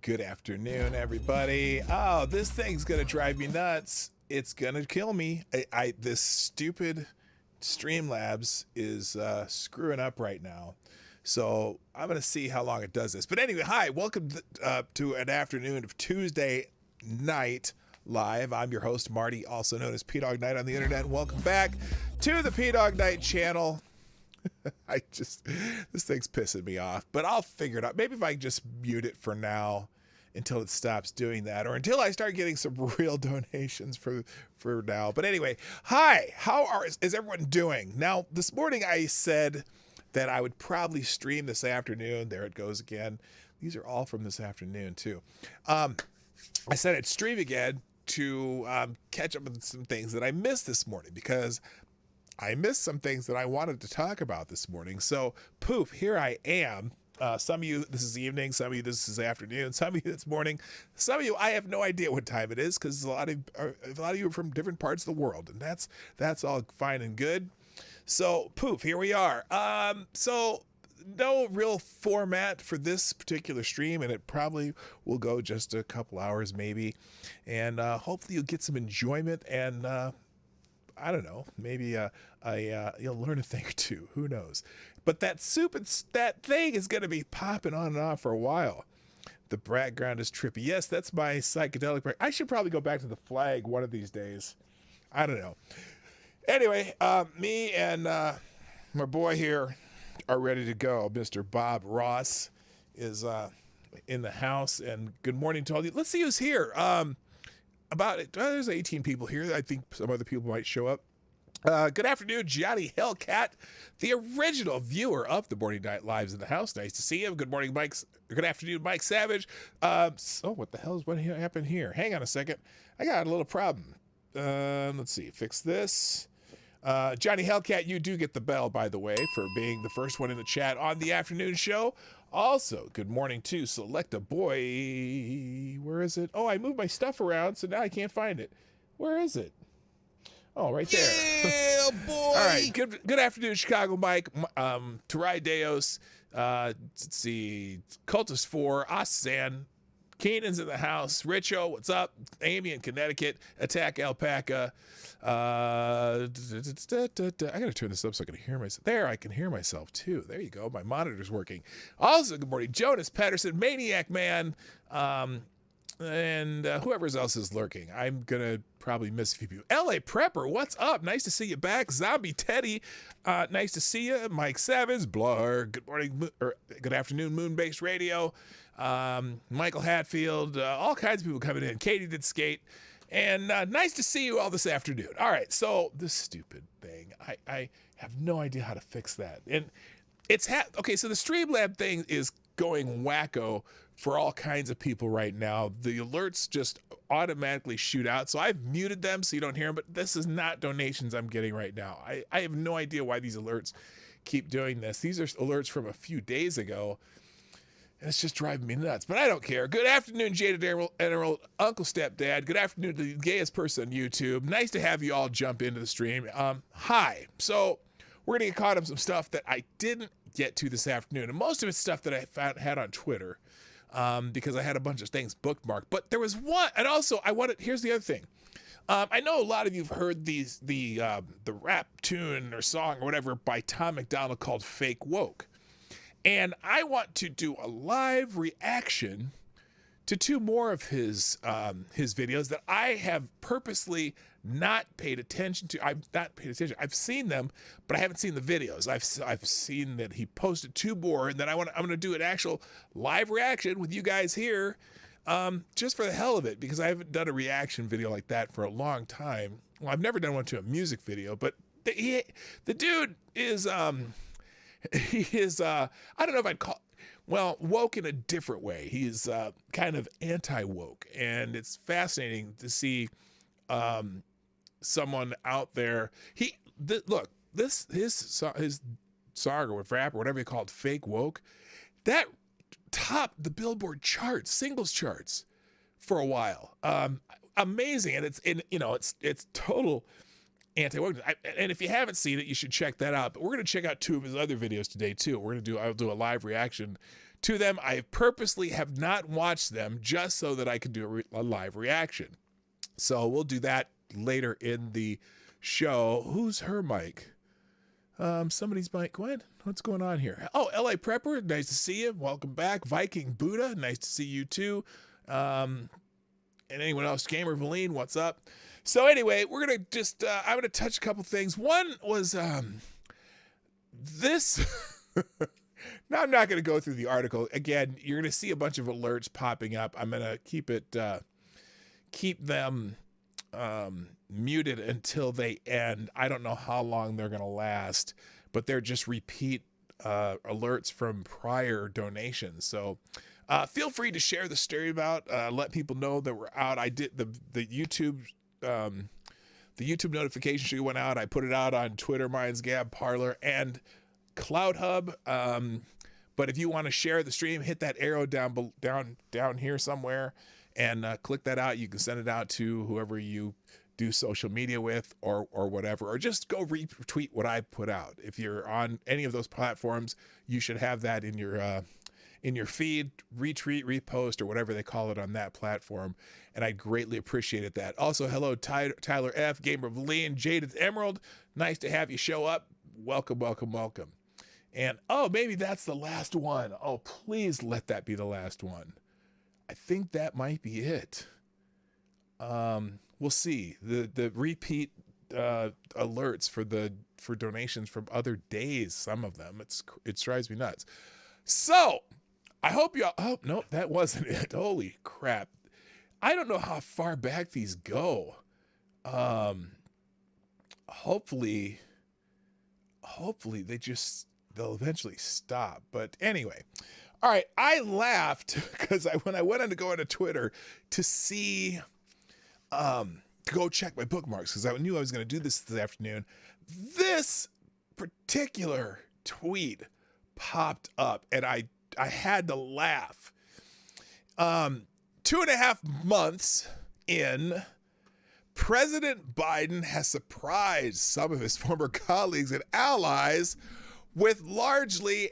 Good afternoon, everybody. Oh, this thing's gonna drive me nuts. It's gonna kill me. This stupid Streamlabs is screwing up right now. So I'm gonna see how long it does this. But anyway, hi, welcome to an afternoon of Tuesday night live. I'm your host, Marty, also known as Dawg Knight on the internet. Welcome back to the Dawg Knight Channel. This thing's pissing me off, but I'll figure it out. Maybe if I just mute it for now until it stops doing that, or until I start getting some real donations for now. But anyway, hi, is everyone doing? Now, this morning I said that I would probably stream this afternoon. There it goes again. These are all from this afternoon too. I said I'd stream again to catch up with some things that I missed this morning, because I missed some things that I wanted to talk about this morning. So poof, here I am. Some of you, this is evening. Some of you, this is afternoon. Some of you, it's morning. Some of you, I have no idea what time it is, because a lot of you are from different parts of the world, and that's all fine and good. So poof, here we are. So no real format for this particular stream, and it probably will go just a couple hours maybe, and hopefully you'll get some enjoyment, and I don't know, maybe you'll learn a thing or two. Who knows? But that thing is going to be popping on and off for a while. The background is trippy. Yes, that's my psychedelic break. I should probably go back to the flag one of these days. I don't know. Anyway, me and my boy here are ready to go. Mr. Bob Ross is in the house, and good morning to all you. Let's see who's here. There's 18 people here. I think some other people might show up. Good afternoon, Johnny Hellcat, the original viewer of the Morning Night Lives in the house. Nice to see him. Good morning, Mike. Good afternoon, Mike Savage. What the hell is what happened here? Hang on a second. I got a little problem. Let's see. Fix this. Johnny Hellcat, you do get the bell, by the way, for being the first one in the chat on the afternoon show. Also, good morning to Select a Boy. Where is it? Oh, I moved my stuff around, so now I can't find it. Where is it? Oh, right there. Yeah, boy. All right. Good afternoon, Chicago Mike. Tarai Deos. Let's see. Cultist 4. Asan. Kanan's in the house. Richo, what's up? Amy in Connecticut. Attack Alpaca. I gotta turn this up so I can hear myself. There, I can hear myself too. There you go. My monitor's working. Also, good morning, Jonas Patterson, Maniac Man, and whoever else is lurking. I'm gonna probably miss a few people. LA Prepper, what's up? Nice to see you back. Zombie Teddy, nice to see you. Mike Savage, Blar, good morning, or good afternoon, Moonbase Radio. Michael Hatfield, all kinds of people coming in. Katie did skate, and nice to see you all this afternoon. All right, so this stupid thing, I have no idea how to fix that, and it's okay. So the Streamlab thing is going wacko for all kinds of people right now. The alerts just automatically shoot out, so I've muted them so you don't hear them. But this is not donations I'm getting right now. I have no idea why these alerts keep doing this. These are alerts from a few days ago. And it's just driving me nuts, but I don't care. Good afternoon, Jaded Emerald, Uncle Stepdad. Good afternoon to the gayest person on YouTube. Nice to have you all jump into the stream. Hi. So we're going to get caught up some stuff that I didn't get to this afternoon. And most of it's stuff that I had on Twitter because I had a bunch of things bookmarked. But there was one, and also here's the other thing. I know a lot of you have heard the rap tune or song or whatever by Tom MacDonald called Fake Woke. And I want to do a live reaction to two more of his videos that I have purposely not paid attention to. I've not paid attention. I've seen them, but I haven't seen the videos. I've seen that he posted two more, and then I'm going to do an actual live reaction with you guys here, just for the hell of it, because I haven't done a reaction video like that for a long time. Well, I've never done one to a music video, but the dude is he is, I don't know if I'd call, well, woke in a different way. He's kind of anti-woke, and it's fascinating to see someone out there. Look, his song or rap or whatever you call it, Fake Woke, that topped the Billboard charts, singles charts for a while. Amazing, and it's total anti-woke. And if you haven't seen it, you should check that out. But we're going to check out two of his other videos today too. I'll do a live reaction to them. I purposely have not watched them just so that I could do a live reaction. So we'll do that later in the show. Who's her mic? Somebody's mic. What's going on here? Oh, LA Prepper, nice to see you. Welcome back. Viking Buddha, nice to see you too. And anyone else? Gamer Valine, what's up? So anyway, we're gonna just I'm gonna touch a couple things. One was this. Now I'm not gonna go through the article again. You're gonna see a bunch of alerts popping up. I'm gonna keep them muted until they end. I don't know how long they're gonna last, but they're just repeat alerts from prior donations. So feel free to share the story about. Let people know that we're out. I did the YouTube notification sheet went out. I put it out on Twitter, Minds Gab, Parler, and Cloud Hub. But if you want to share the stream, hit that arrow down here somewhere and click that out. You can send it out to whoever you do social media with or whatever, or just go retweet what I put out. If you're on any of those platforms, you should have that in your feed, retweet, repost, or whatever they call it on that platform. And I greatly appreciated that. Also, hello, Tyler F, Gamer of Lean, Jaded Emerald. Nice to have you show up. Welcome, welcome, welcome. And oh, maybe that's the last one. Oh, please let that be the last one. I think that might be it. We'll see. The repeat alerts for donations from other days, some of them, it drives me nuts. So I hope y'all. Oh no, that wasn't it. Holy crap! I don't know how far back these go. Hopefully they'll eventually stop. But anyway, all right. I laughed because when I went on to go onto Twitter to see, to go check my bookmarks because I knew I was going to do this afternoon. This particular tweet popped up and I had to laugh. 2.5 months in, President Biden has surprised some of his former colleagues and allies with largely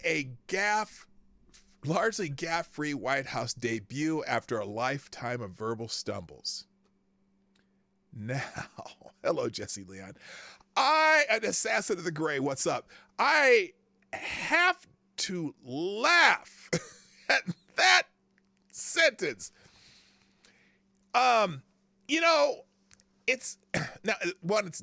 gaffe-free White House debut after a lifetime of verbal stumbles. Now, hello, Jesse Leon. An assassin of the gray, what's up? I have to laugh at that sentence. It's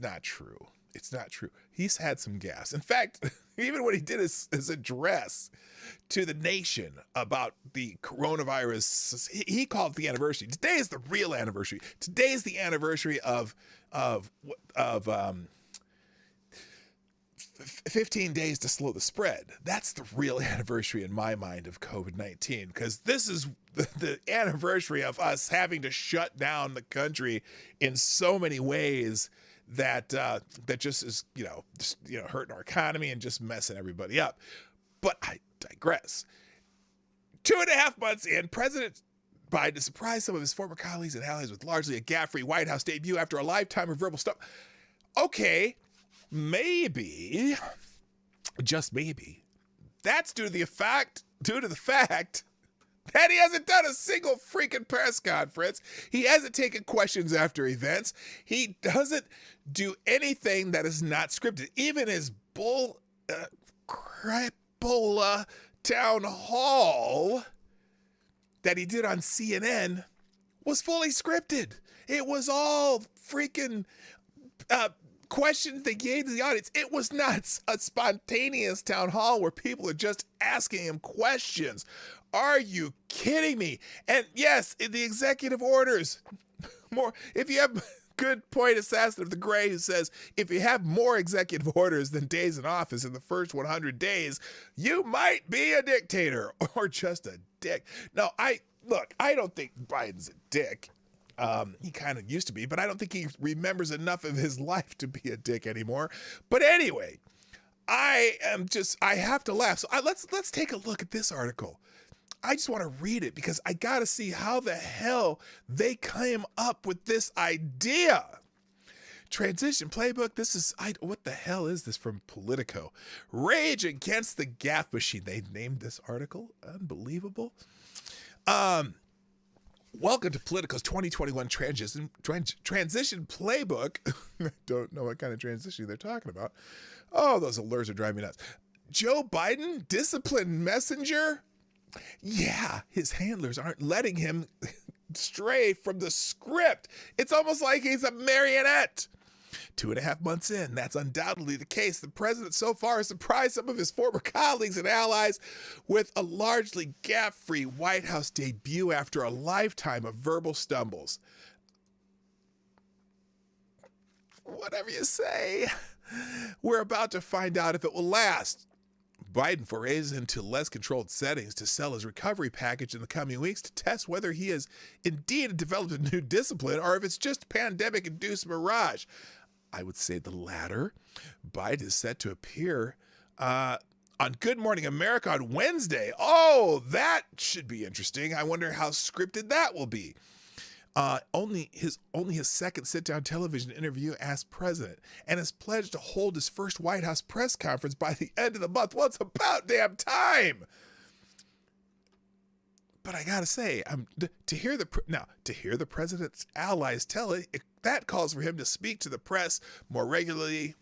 not true. It's not true. He's had some gas. In fact, even when he did his address to the nation about the coronavirus, he called it the anniversary. Today is the real anniversary. Today is the anniversary of 15 days to slow the spread. That's the real anniversary in my mind of COVID-19, because this is the anniversary of us having to shut down the country in so many ways that just is, hurting our economy and just messing everybody up. But I digress. 2.5 months in, President Biden surprised some of his former colleagues and allies with largely a gaffe-free White House debut after a lifetime of verbal stuff. Okay, maybe, just maybe, that's due to the fact that he hasn't done a single freaking press conference. He hasn't taken questions after events. He doesn't do anything that is not scripted. Even his crapola town hall that he did on CNN was fully scripted. It was all freaking questions they gave to the audience. It was not a spontaneous town hall where people are just asking him questions. Are you kidding me? And yes, in the executive orders, if you have good point, assassin of the gray, who says if you have more executive orders than days in office in the first 100 days, you might be a dictator or just a dick. No, I don't think Biden's a dick. He kind of used to be, but I don't think he remembers enough of his life to be a dick anymore. But anyway, I have to laugh. So let's take a look at this article. I just want to read it because I got to see how the hell they came up with this idea. Transition playbook. This is, what the hell is this from Politico? Rage against the gaffe machine. They named this article. Unbelievable. Welcome to Politico's 2021 transition playbook. I don't know what kind of transition they're talking about. Oh, those alerts are driving me nuts. Joe Biden, disciplined messenger. Yeah, his handlers aren't letting him stray from the script. It's almost like he's a marionette. 2.5 months in, that's undoubtedly the case. The president so far has surprised some of his former colleagues and allies with a largely gaffe-free White House debut after a lifetime of verbal stumbles. Whatever you say. We're about to find out if it will last. Biden forays into less controlled settings to sell his recovery package in the coming weeks to test whether he has indeed developed a new discipline or if it's just pandemic-induced mirage. I would say the latter. Biden is set to appear on Good Morning America on Wednesday. Oh, that should be interesting. I wonder how scripted that will be. Only his second sit-down television interview as president, and has pledged to hold his first White House press conference by the end of the month. Well, it's about damn time. But I gotta say, to hear the president's allies tell it, that calls for him to speak to the press more regularly.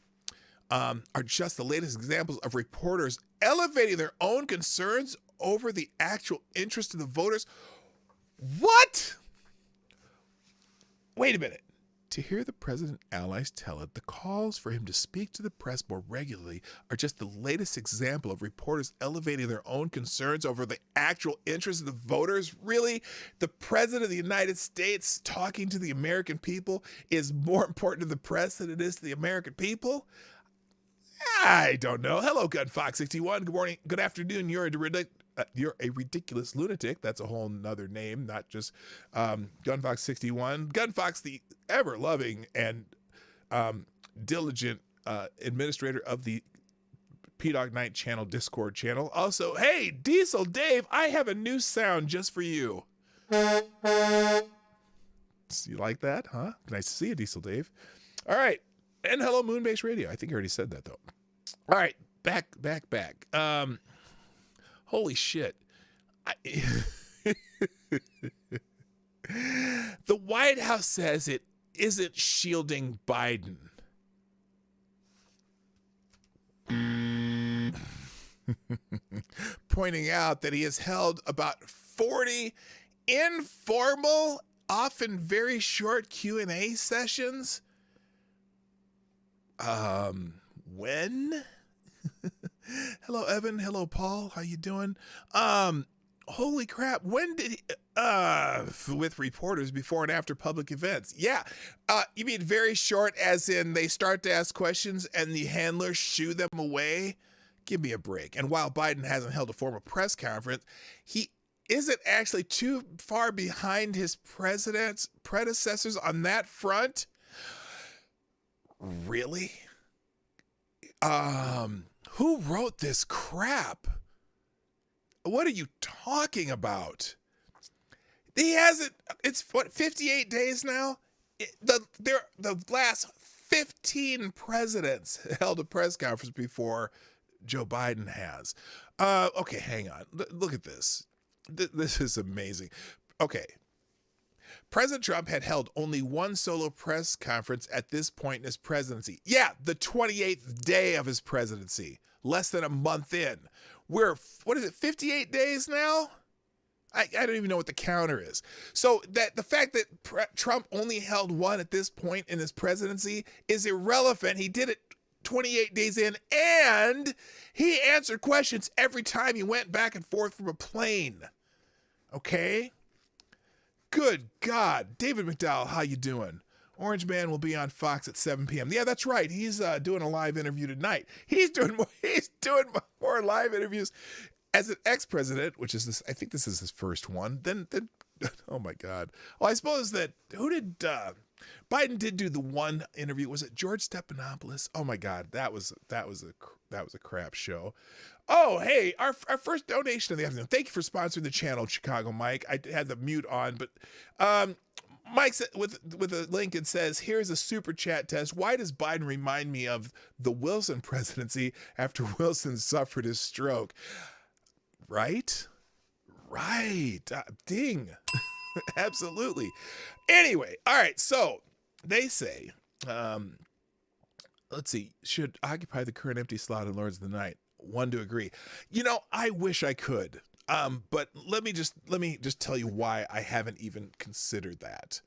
Are just the latest examples of reporters elevating their own concerns over the actual interest of the voters. What? Wait a minute. To hear the president's allies tell it, the calls for him to speak to the press more regularly are just the latest example of reporters elevating their own concerns over the actual interests of the voters. Really? The president of the United States talking to the American people is more important to the press than it is to the American people? I don't know. Hello, Gunfox61. Good morning. Good afternoon. You're a ridiculous lunatic. That's a whole nother name, not just Gunfox61. Gunfox, the ever-loving and diligent administrator of the PDawgKnight Channel Discord channel. Also, hey, Diesel Dave, I have a new sound just for you. You like that, huh? Nice to see you, Diesel Dave. All right. And hello, Moonbase Radio. I think I already said that, though. All right. Back. Holy shit. The White House says it isn't shielding Biden. Pointing out that he has held about 40 informal, often very short Q&A sessions. When? Hello, Evan. Hello, Paul. How you doing? Holy crap. When did he, with reporters before and after public events? Yeah. You mean very short as in they start to ask questions and the handlers shoo them away? Give me a break. And while Biden hasn't held a formal press conference, he isn't actually too far behind his president's predecessors on that front. Really? Who wrote this crap? What are you talking about? He hasn't, it's what, 58 days now? The last 15 presidents held a press conference before Joe Biden has. Okay, hang on. Look at this. This is amazing. Okay. President Trump had held only one solo press conference at this point in his presidency. Yeah, the 28th day of his presidency, less than a month in. We're, 58 days now? I don't even know what the counter is. So that the fact that Trump only held one at this point in his presidency is irrelevant. He did it 28 days in, and he answered questions every time he went back and forth from a plane. Okay? Good God. David McDowell, how you doing? Orange Man will be on Fox at 7 p.m. Yeah, that's right. He's doing a live interview tonight. He's doing more live interviews as an ex-president, which is this. I think this is his first one. Then oh my God. Well, I suppose that Biden did do the one interview. Was it George Stephanopoulos? Oh my God, that was a crap show. Oh, hey, our first donation of the afternoon. Thank you for sponsoring the channel, Chicago Mike. I had the mute on, but Mike with a link, it says, here's a super chat test. Why does Biden remind me of the Wilson presidency after Wilson suffered his stroke? Right? Ding. Absolutely. Anyway, all right. So they say, let's see, should occupy the current empty slot in Lords of the Night. One to agree. I wish I could. But let me just tell you why I haven't even considered that.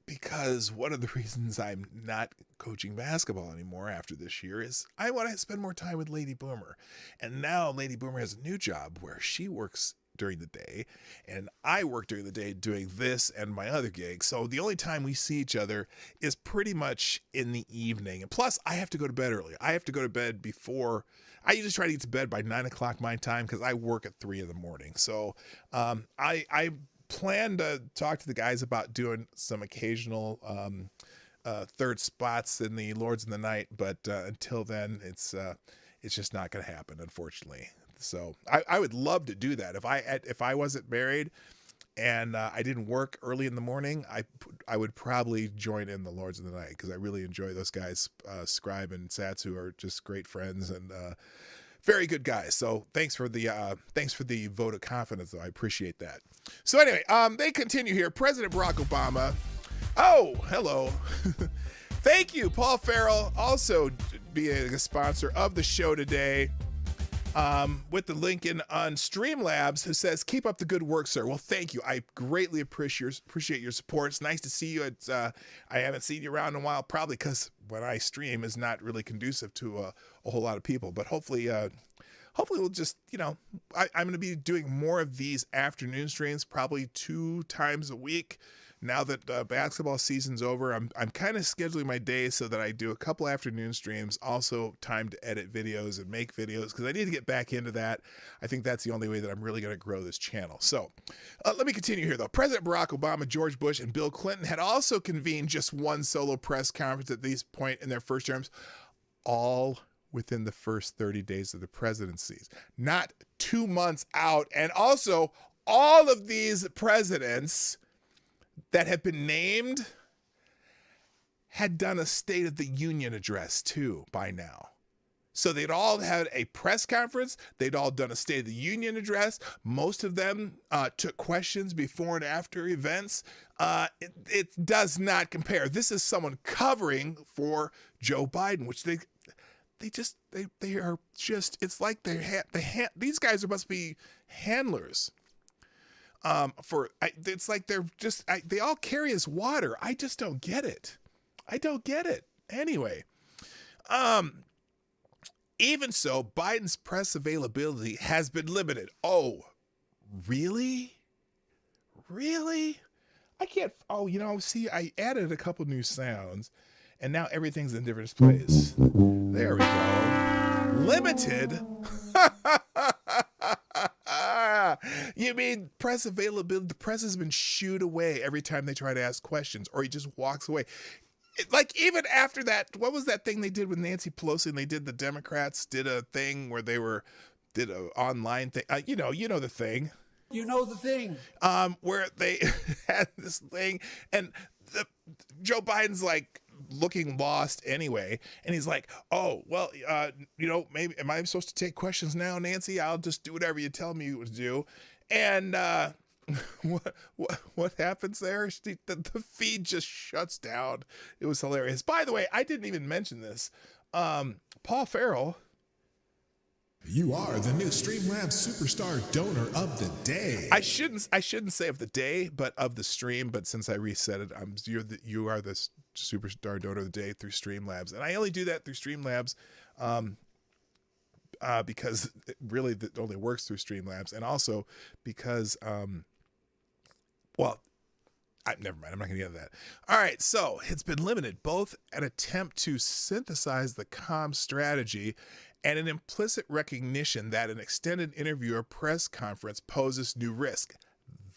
Because one of the reasons I'm not coaching basketball anymore after this year is I want to spend more time with Lady Boomer. And now Lady Boomer has a new job where she works during the day and I work during the day doing this and my other gig. So the only time we see each other is pretty much in the evening. And plus I have to go to bed early. I have to go to bed I usually try to get to bed by 9 o'clock my time because I work at 3 in the morning. So I plan to talk to the guys about doing some occasional third spots in the Lords of the Night, but until then, it's just not going to happen, unfortunately. So I would love to do that if I wasn't married and I didn't work early in the morning. I would probably join in the Lords of the Night because I really enjoy those guys, Scribe and Sats, who are just great friends and very good guys. So thanks for the vote of confidence, though. I appreciate that. So anyway, they continue here. President Barack Obama. Oh, hello. Thank you, Paul Farrell, also being a sponsor of the show today. With the link on Streamlabs, who says, keep up the good work, sir. Well, thank you. I greatly appreciate your support. It's nice to see you. I haven't seen you around in a while, probably because when I stream is not really conducive to a whole lot of people. But hopefully we'll just, I'm going to be doing more of these afternoon streams, probably 2 times a week. Now that basketball season's over, I'm kind of scheduling my days so that I do a couple afternoon streams, also time to edit videos and make videos, because I need to get back into that. I think that's the only way that I'm really going to grow this channel. So let me continue here, though. President Barack Obama, George Bush, and Bill Clinton had also convened just one solo press conference at this point in their first terms, all within the first 30 days of the presidencies, not 2 months out. And also, all of these presidents that have been named had done a State of the Union address too by now. So they'd all had a press conference. They'd all done a State of the Union address. Most of them took questions before and after events. It does not compare. This is someone covering for Joe Biden, which they are just, it's like these guys must be handlers. It's like they all carry his water. I just don't get it. Anyway, even so, Biden's press availability has been limited. Oh, really? I can't. Oh, see, I added a couple new sounds and now everything's in different place. There we go. Limited. You mean press availability? The press has been shooed away every time they try to ask questions, or he just walks away. Like even after that, what was that thing they did with Nancy Pelosi? And the Democrats did a thing where did an online thing. You know the thing. You know the thing. Where they had this thing, and Joe Biden's like looking lost anyway, and he's like, oh well, maybe am I supposed to take questions now, Nancy? I'll just do whatever you tell me to do. And what happens there? The feed just shuts down. It was hilarious. By the way, I didn't even mention this. Paul Farrell, you are the new Streamlabs Superstar Donor of the Day. I shouldn't say of the day, but of the stream. But since I reset it, you are the Superstar Donor of the Day through Streamlabs, and I only do that through Streamlabs, because it really only works through Streamlabs, and also because never mind. I'm not going to get into that. All right, so it's been limited, both an attempt to synthesize the comm strategy and an implicit recognition that an extended interview or press conference poses new risk.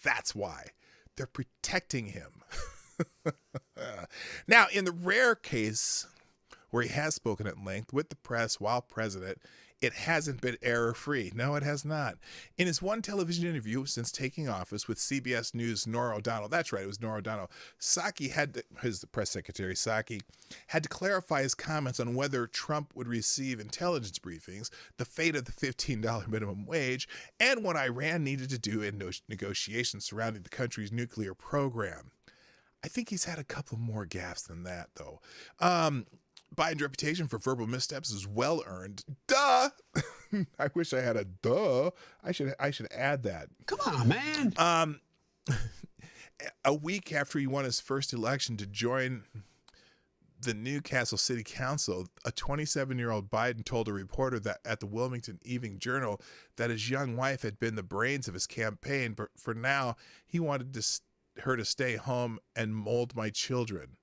That's why they're protecting him. Now, in the rare case where he has spoken at length with the press while president, It hasn't been error-free. No, it has not. In his one television interview since taking office with CBS News' Norah O'Donnell, that's right, it was Norah O'Donnell, his press secretary, Psaki, had to clarify his comments on whether Trump would receive intelligence briefings, the fate of the $15 minimum wage, and what Iran needed to do in negotiations surrounding the country's nuclear program. I think he's had a couple more gaffes than that, though. Biden's reputation for verbal missteps is well earned. Duh! I wish I had a duh. I should add that. Come on, man. A week after he won his first election to join the Newcastle City Council, a 27-year-old Biden told a reporter that at the Wilmington Evening Journal that his young wife had been the brains of his campaign, but for now he wanted her to stay home and mold my children.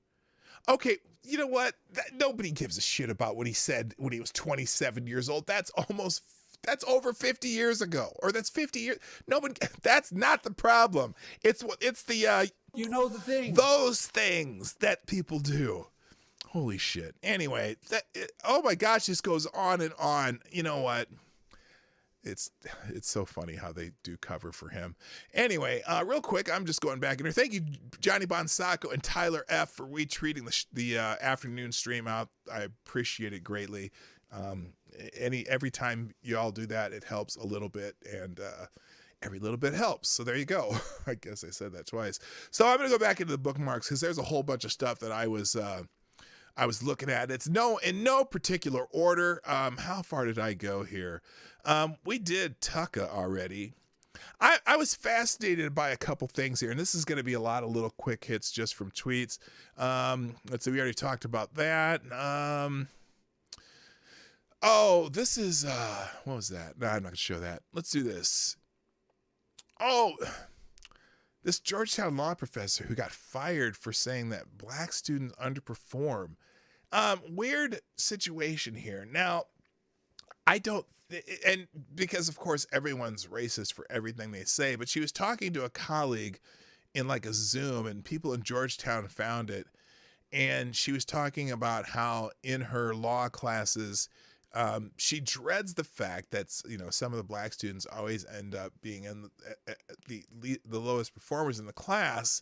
Okay, you know what? Nobody gives a shit about what he said when he was 27 years old. That's over 50 years ago, or that's 50 years. Nobody. That's not the problem. It's the the thing. Those things that people do. Holy shit. Anyway, oh my gosh, this goes on and on. You know what? It's so funny how they do cover for him. Anyway, real quick, I'm just going back in here. Thank you, Johnny Bonsacco and Tyler F. for retweeting the afternoon stream out. I appreciate it greatly. Every time y'all do that, it helps a little bit, and every little bit helps. So there you go. I guess I said that twice. So I'm gonna go back into the bookmarks because there's a whole bunch of stuff that I was looking at. It's in no particular order. How far did I go here? We did Tucka already. I was fascinated by a couple things here, and this is going to be a lot of little quick hits just from tweets. Let's see, we already talked about that. This is, what was that? No, I'm not going to show that. Let's do this. This Georgetown law professor who got fired for saying that black students underperform. Weird situation here. Now, and because of course everyone's racist for everything they say, but she was talking to a colleague in like a Zoom, and people in Georgetown found it, and she was talking about how in her law classes, she dreads the fact that some of the black students always end up being in the lowest performers in the class,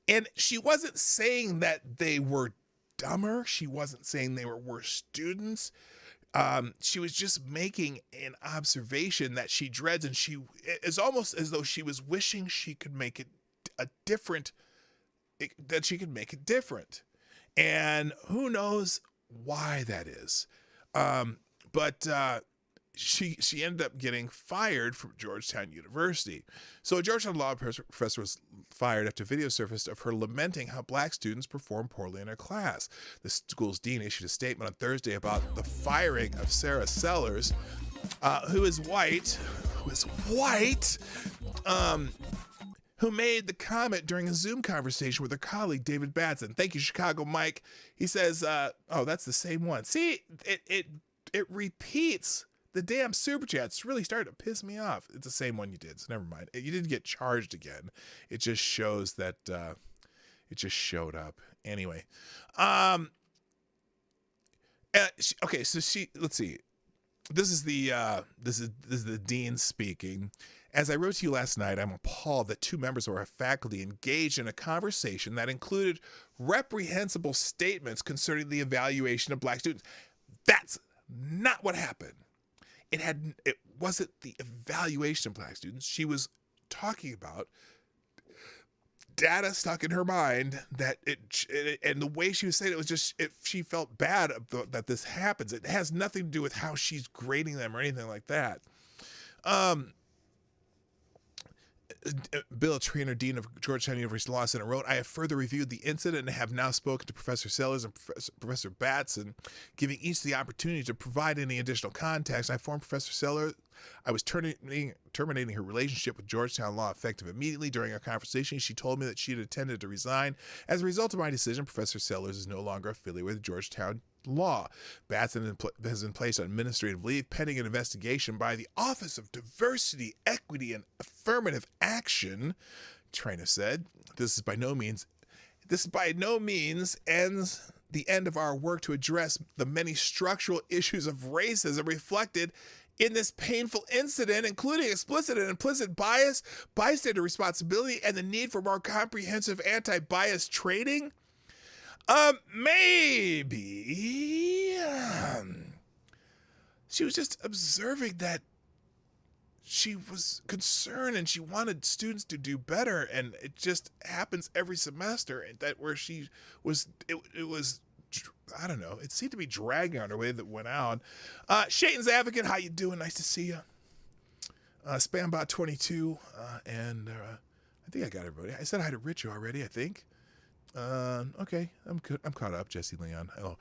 and she wasn't saying that they were dumber. She wasn't saying they were worse students. She was just making an observation that she dreads, and it's almost as though she was wishing she could make it different. And who knows why that is. But she ended up getting fired from Georgetown University. So a Georgetown law professor was fired after video surfaced of her lamenting how black students perform poorly in her class. The school's dean issued a statement on Thursday about the firing of Sarah Sellers, who is white, who made the comment during a Zoom conversation with her colleague, David Batson. Thank you, Chicago Mike. He says, that's the same one. See, it repeats the damn super chats. It's really starting to piss me off. It's the same one you did, so never mind. You didn't get charged again. It just shows that it just showed up. Anyway. Okay, so let's see. This is the dean speaking. As I wrote to you last night, I'm appalled that two members of our faculty engaged in a conversation that included reprehensible statements concerning the evaluation of black students. That's not what happened. It wasn't the evaluation of black students. She was talking about data stuck in her mind that and the way she was saying it was just, she felt bad that this happens. It has nothing to do with how she's grading them or anything like that. Bill Trainer, Dean of Georgetown University Law Center, wrote, I have further reviewed the incident and have now spoken to Professor Sellers and Professor Batson, giving each the opportunity to provide any additional context. I informed Professor Sellers I was terminating her relationship with Georgetown Law effective immediately. During our conversation, she told me that she had intended to resign. As a result of my decision, Professor Sellers is no longer affiliated with Georgetown Law. Batson has been placed on administrative leave pending an investigation by the Office of Diversity, Equity, and Affirmative Action, Trainer said. This by no means ends the end of our work to address the many structural issues of racism reflected in this painful incident, including explicit and implicit bias, bystander responsibility, and the need for more comprehensive anti-bias training? Maybe. She was just observing that she was concerned and she wanted students to do better, and it just happens every semester. And that where she was, it was, I don't know. It seemed to be dragging on her way that went out. Shayton's Advocate, how you doing? Nice to see you. Spambot 22, and I think I got everybody. I said hi to Rich already, I think. Okay, I'm good. I'm caught up. Jesse Leon, hello.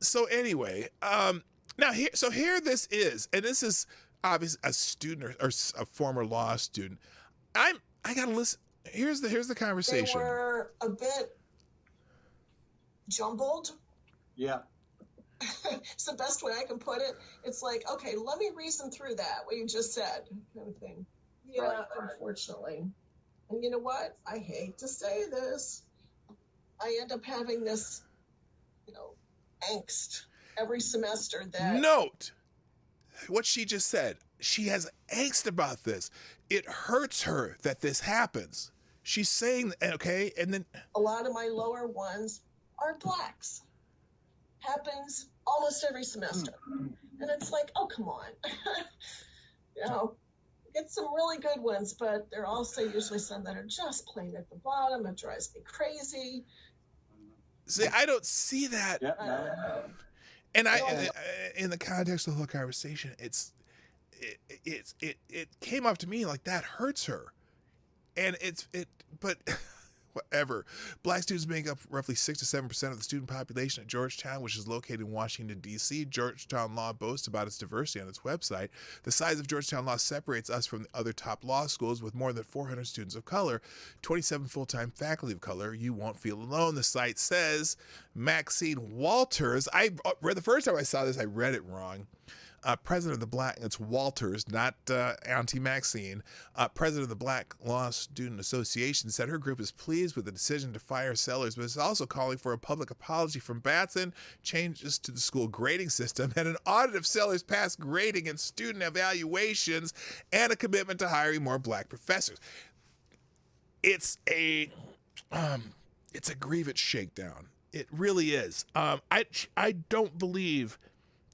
So anyway, now here this is, and this is obviously a student or a former law student. I gotta listen. Here's the conversation. They were a bit jumbled. Yeah. It's the best way I can put it. It's like, okay, let me reason through that, what you just said, kind of thing. Yeah, right. Unfortunately. And you know what? I hate to say this. I end up having this, angst every semester that... Note what she just said. She has angst about this. It hurts her that this happens. She's saying, okay, and then... A lot of my lower ones are blacks. Happens almost every semester. And it's like, oh, come on. Get some really good ones, but there are also usually some that are just plain at the bottom. It drives me crazy. See, I don't see that. Yep. And in the context of the whole conversation, it came off to me like that hurts her. And but whatever. Black students make up roughly 6 to 7% of the student population at Georgetown, which is located in Washington, D.C. Georgetown Law boasts about its diversity on its website. The size of Georgetown Law separates us from the other top law schools with more than 400 students of color, 27 full-time faculty of color. You won't feel alone, the site says. Maxine Walters, I read the first time I saw this, I read it wrong. President of the Black, it's Walters, not Auntie Maxine, president of the Black Law Student Association, said her group is pleased with the decision to fire Sellers, but is also calling for a public apology from Batson, changes to the school grading system, and an audit of Sellers' past grading and student evaluations, and a commitment to hiring more black professors. It's a grievance shakedown. It really is. I don't believe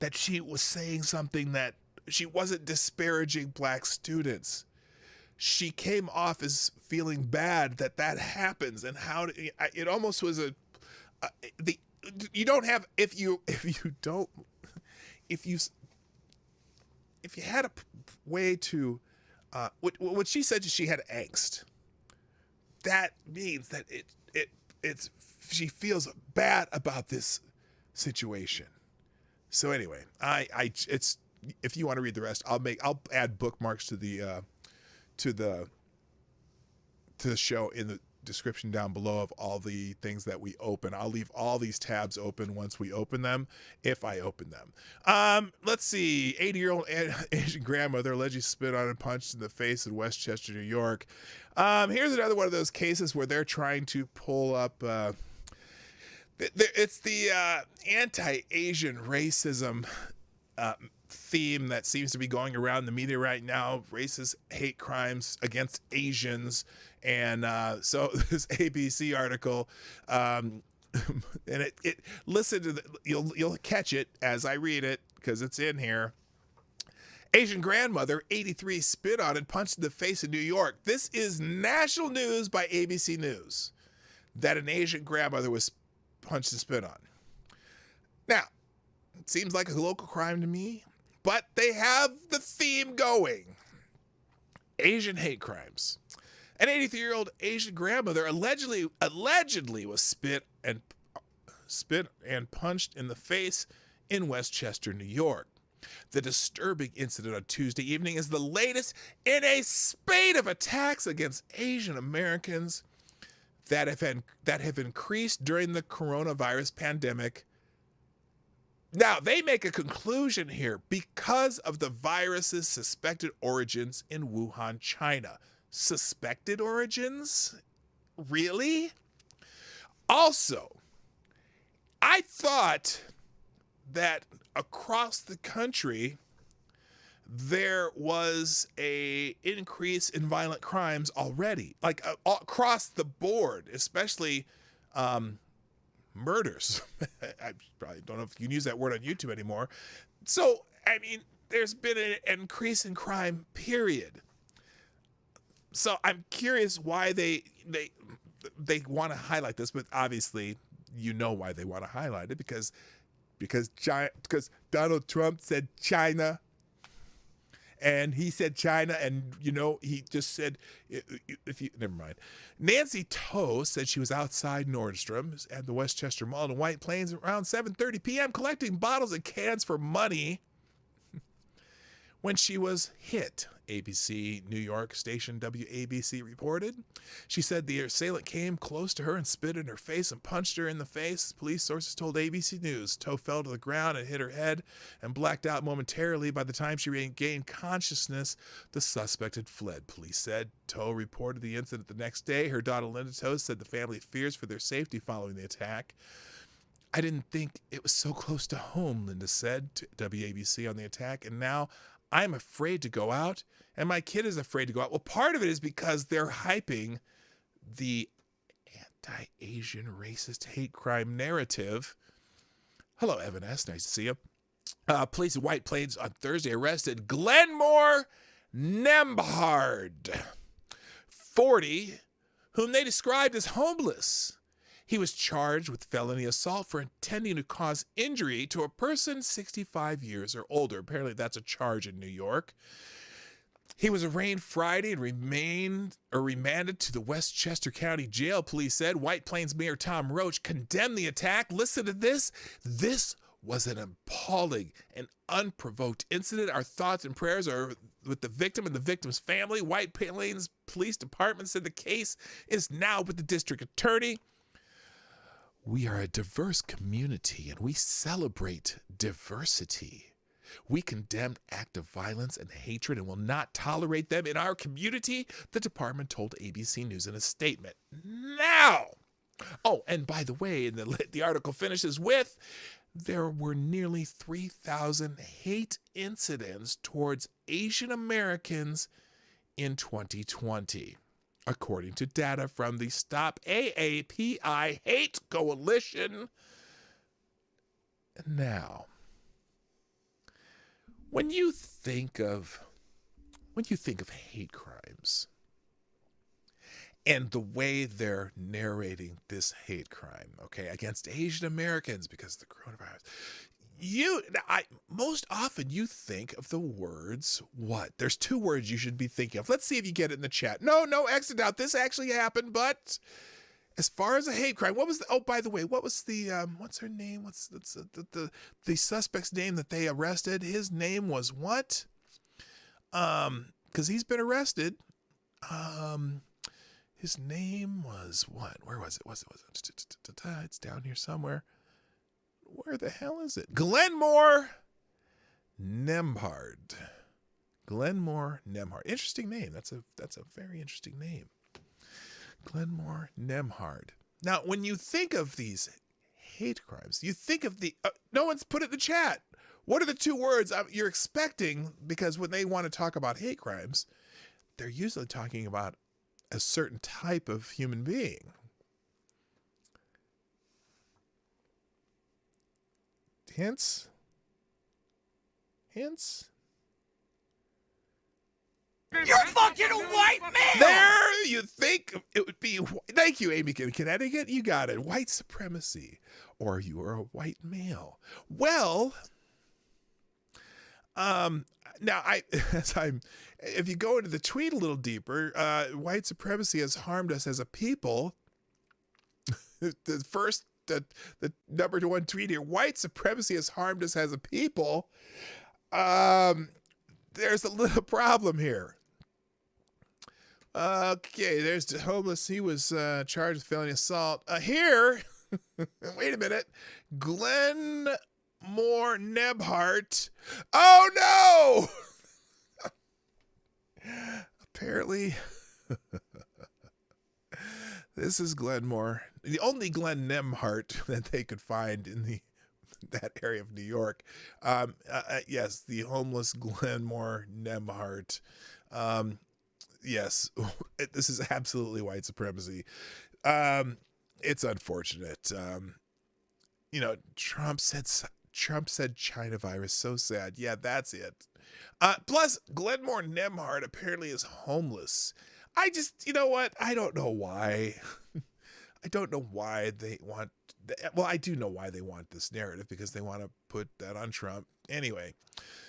that she was saying something that she wasn't disparaging black students. She came off as feeling bad that happens, and it almost was you don't have if you had a way to what she said, she had angst. That means that she feels bad about this situation. So anyway, it's if you want to read the rest, I'll add bookmarks to the show in the description down below of all the things that we open. I'll leave all these tabs open once we open them, if I open them. Let's see. 80-year-old Asian grandmother allegedly spit on and punched in the face in Westchester, New York. Here's another one of those cases where they're trying to pull up. It's the anti-Asian racism theme that seems to be going around the media right now. Racist hate crimes against Asians, and so this ABC article, and it listen to you'll catch it as I read it because it's in here. Asian grandmother, 83, spit on and punched in the face in New York. This is national news by ABC News that an Asian grandmother was punched and spit on. Now, it seems like a local crime to me, but they have the theme going. Asian hate crimes. An 83-year-old Asian grandmother allegedly was spit and punched in the face in Westchester, New York. The disturbing incident on Tuesday evening is the latest in a spate of attacks against Asian Americans that have increased during the coronavirus pandemic. Now, they make a conclusion here because of the virus's suspected origins in Wuhan, China. Suspected origins? Really? Also, I thought that across the country there was a increase in violent crimes already, like across the board, especially murders. I probably don't know if you can use that word on YouTube anymore. So, I mean, there's been an increase in crime, period. So I'm curious why they want to highlight this, but obviously you know why they want to highlight it, because Donald Trump said China, and he said China, and you know he just said never mind. Nancy Toe said she was outside Nordstrom's at the Westchester Mall in White Plains around 7:30 p.m. collecting bottles and cans for money when she was hit, ABC New York station WABC reported. She said the assailant came close to her and spit in her face and punched her in the face. Police sources told ABC News. Toe fell to the ground and hit her head and blacked out momentarily. By the time she regained consciousness, the suspect had fled, police said. Toe reported the incident the next day. Her daughter Linda Toe said the family fears for their safety following the attack. I didn't think it was so close to home, Linda said to WABC on the attack, and now I'm afraid to go out, and my kid is afraid to go out. Well, part of it is because they're hyping the anti-Asian racist hate crime narrative. Hello, Evan S. Nice to see you. Police in White Plains on Thursday arrested Glenmore Nembhard, 40, whom they described as homeless. He was charged with felony assault for intending to cause injury to a person 65 years or older. Apparently that's a charge in New York. He was arraigned Friday and remanded to the Westchester County Jail, police said. White Plains Mayor Tom Roach condemned the attack. Listen to this. This was an appalling and unprovoked incident. Our thoughts and prayers are with the victim and the victim's family. White Plains Police Department said the case is now with the district attorney. We are a diverse community and we celebrate diversity. We condemn acts of violence and hatred and will not tolerate them in our community, the department told ABC News in a statement. Now, oh, and by the way, the article finishes with, there were nearly 3,000 hate incidents towards Asian Americans in 2020. According to data from the Stop AAPI Hate Coalition. Now, when you think of hate crimes and the way they're narrating this hate crime, okay, against Asian Americans because of the coronavirus, most often you think of the words what? There's two words you should be thinking of. Let's see if you get it in the chat. No, exit out. This actually happened, but as far as a hate crime, what was the, oh, by the way, what was the, what's her name? What's the suspect's name that they arrested? His name was what? Because he's been arrested. His name was what? Where was it? It's down here somewhere. Where the hell is it? Glenmore Nembhard. Glenmore Nembhard. Interesting name. That's a very interesting name. Glenmore Nembhard. Now, when you think of these hate crimes, you think of the... no one's put it in the chat. What are the two words you're expecting? Because when they want to talk about hate crimes, they're usually talking about a certain type of human being. Hints? You're fucking a white man! There you think it would be. Thank you, Amy in Connecticut. You got it. White supremacy. Or you are a white male. Well, now if you go into the tweet a little deeper, white supremacy has harmed us as a people. The number one tweet here, white supremacy has harmed us as a people. There's a little problem here. Okay, there's the homeless. He was charged with felony assault. Here, wait a minute. Glenmore Nembhard. Oh no! Apparently, this is Glenmore the only Glenn Nemhart that they could find in that area of New York. Yes, the homeless Glenmore Nemhart. Yes, this is absolutely white supremacy. It's unfortunate. Trump said China virus. So sad. Yeah, that's it. Plus, Glenmore Nemhart apparently is homeless. You know what? I don't know why. I don't know why they want. Well, I do know why they want this narrative, because they want to put that on Trump. Anyway,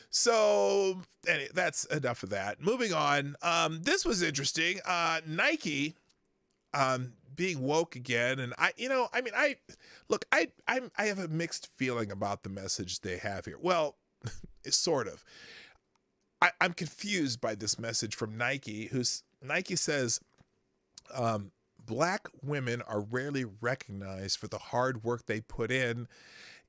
so that's enough of that. Moving on. This was interesting. Nike, being woke again, and I have a mixed feeling about the message they have here. Well, it's sort of. I'm confused by this message from Nike. Nike says, Black women are rarely recognized for the hard work they put in.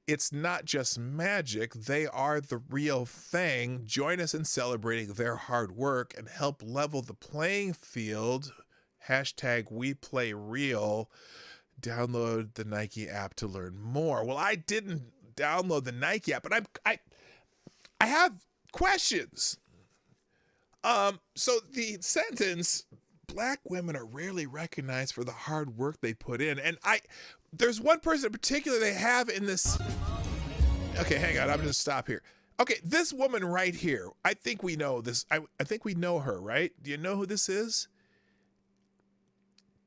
It's not just magic. They are the real thing. Join us in celebrating their hard work and help level the playing field. #WePlayReal. Download the Nike app to learn more. Well, I didn't download the Nike app, but I have questions. So the sentence, Black women are rarely recognized for the hard work they put in. And there's one person in particular they have in this. Okay, hang on. I'm going to stop here. Okay, this woman right here. I think we know this. I think we know her, right? Do you know who this is?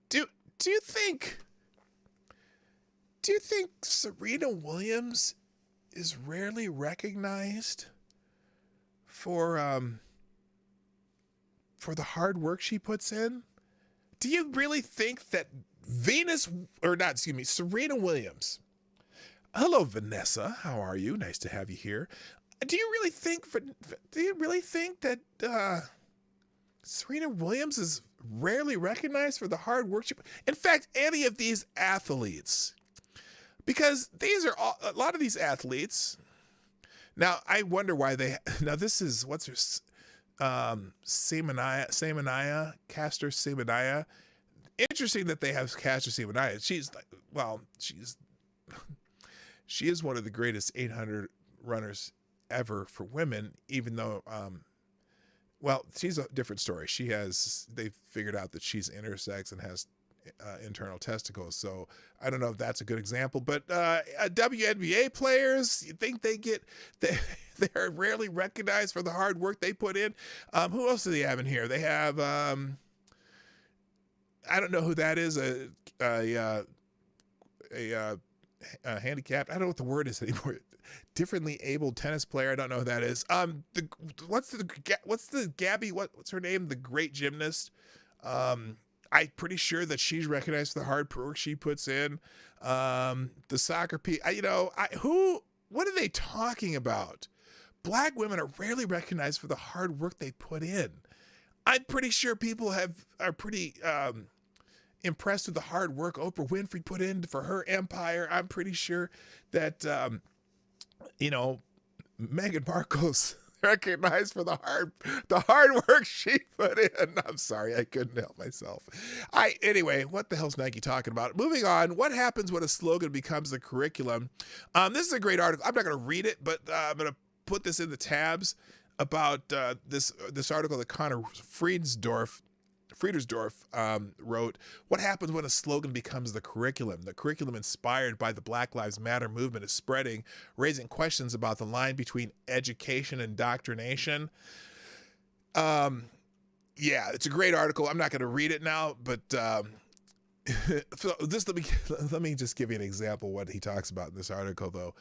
Do you think Serena Williams is rarely recognized for the hard work she puts in? Do you really think that Serena Williams? Hello, Vanessa. How are you? Nice to have you here. Do you really think that Serena Williams is rarely recognized for the hard work she put? In fact, any of these athletes, because a lot of these athletes. Now, I wonder why this is, what's her, Caster Semenya. Interesting that they have Caster Semenya. She is one of the greatest 800 runners ever for women, even though, she's a different story. They figured out that she's intersex and has internal testicles. So I don't know if that's a good example, but WNBA players, you think they're rarely recognized for the hard work they put in. Who else do they have in here? They have, I don't know who that is. A handicapped. I don't know what the word is anymore. Differently abled tennis player. I don't know who that is. What's Gabby? What's her name? The great gymnast. I'm pretty sure that she's recognized for the hard work she puts in. The soccer what are they talking about? Black women are rarely recognized for the hard work they put in. I'm pretty sure people are pretty impressed with the hard work Oprah Winfrey put in for her empire. I'm pretty sure that Meghan Markle's recognized for the hard work she put in. I'm sorry, I couldn't help myself. Anyway, what the hell's Nike talking about? Moving on. What happens when a slogan becomes the curriculum? This is a great article. I'm not going to read it, but I'm going to put this in the tabs about this article that Connor Friedersdorf wrote. What happens when a slogan becomes the curriculum? The curriculum inspired by the Black Lives Matter movement is spreading, raising questions about the line between education and indoctrination. Yeah, it's a great article. I'm not going to read it now, but so let me just give you an example of what he talks about in this article, though.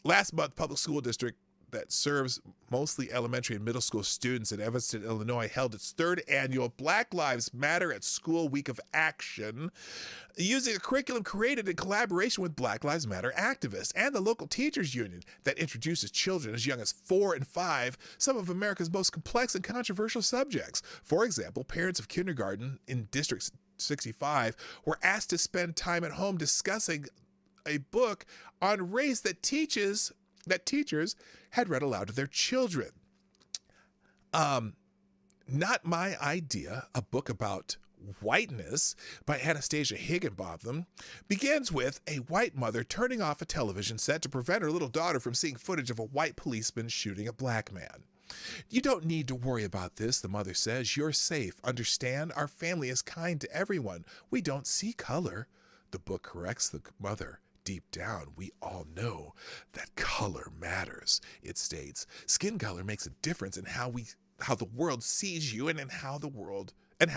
Last month, public school district that serves mostly elementary and middle school students in Evanston, Illinois, held its third annual Black Lives Matter at School Week of Action, using a curriculum created in collaboration with Black Lives Matter activists and the local teachers union that introduces children as young as 4 and 5 some of America's most complex and controversial subjects. For example, parents of kindergarten in District 65 were asked to spend time at home discussing a book on race that teachers had read aloud to their children. Not my idea, a book about Whiteness by Anastasia Higginbotham begins with a white mother turning off a television set to prevent her little daughter from seeing footage of a white policeman shooting a black man. You don't need to worry about this, the mother says. You're safe. Understand? Our family is kind to everyone. We don't see color. The book corrects the mother. Deep down, we all know that color matters, it states. Skin color makes a difference in how the world sees you and in how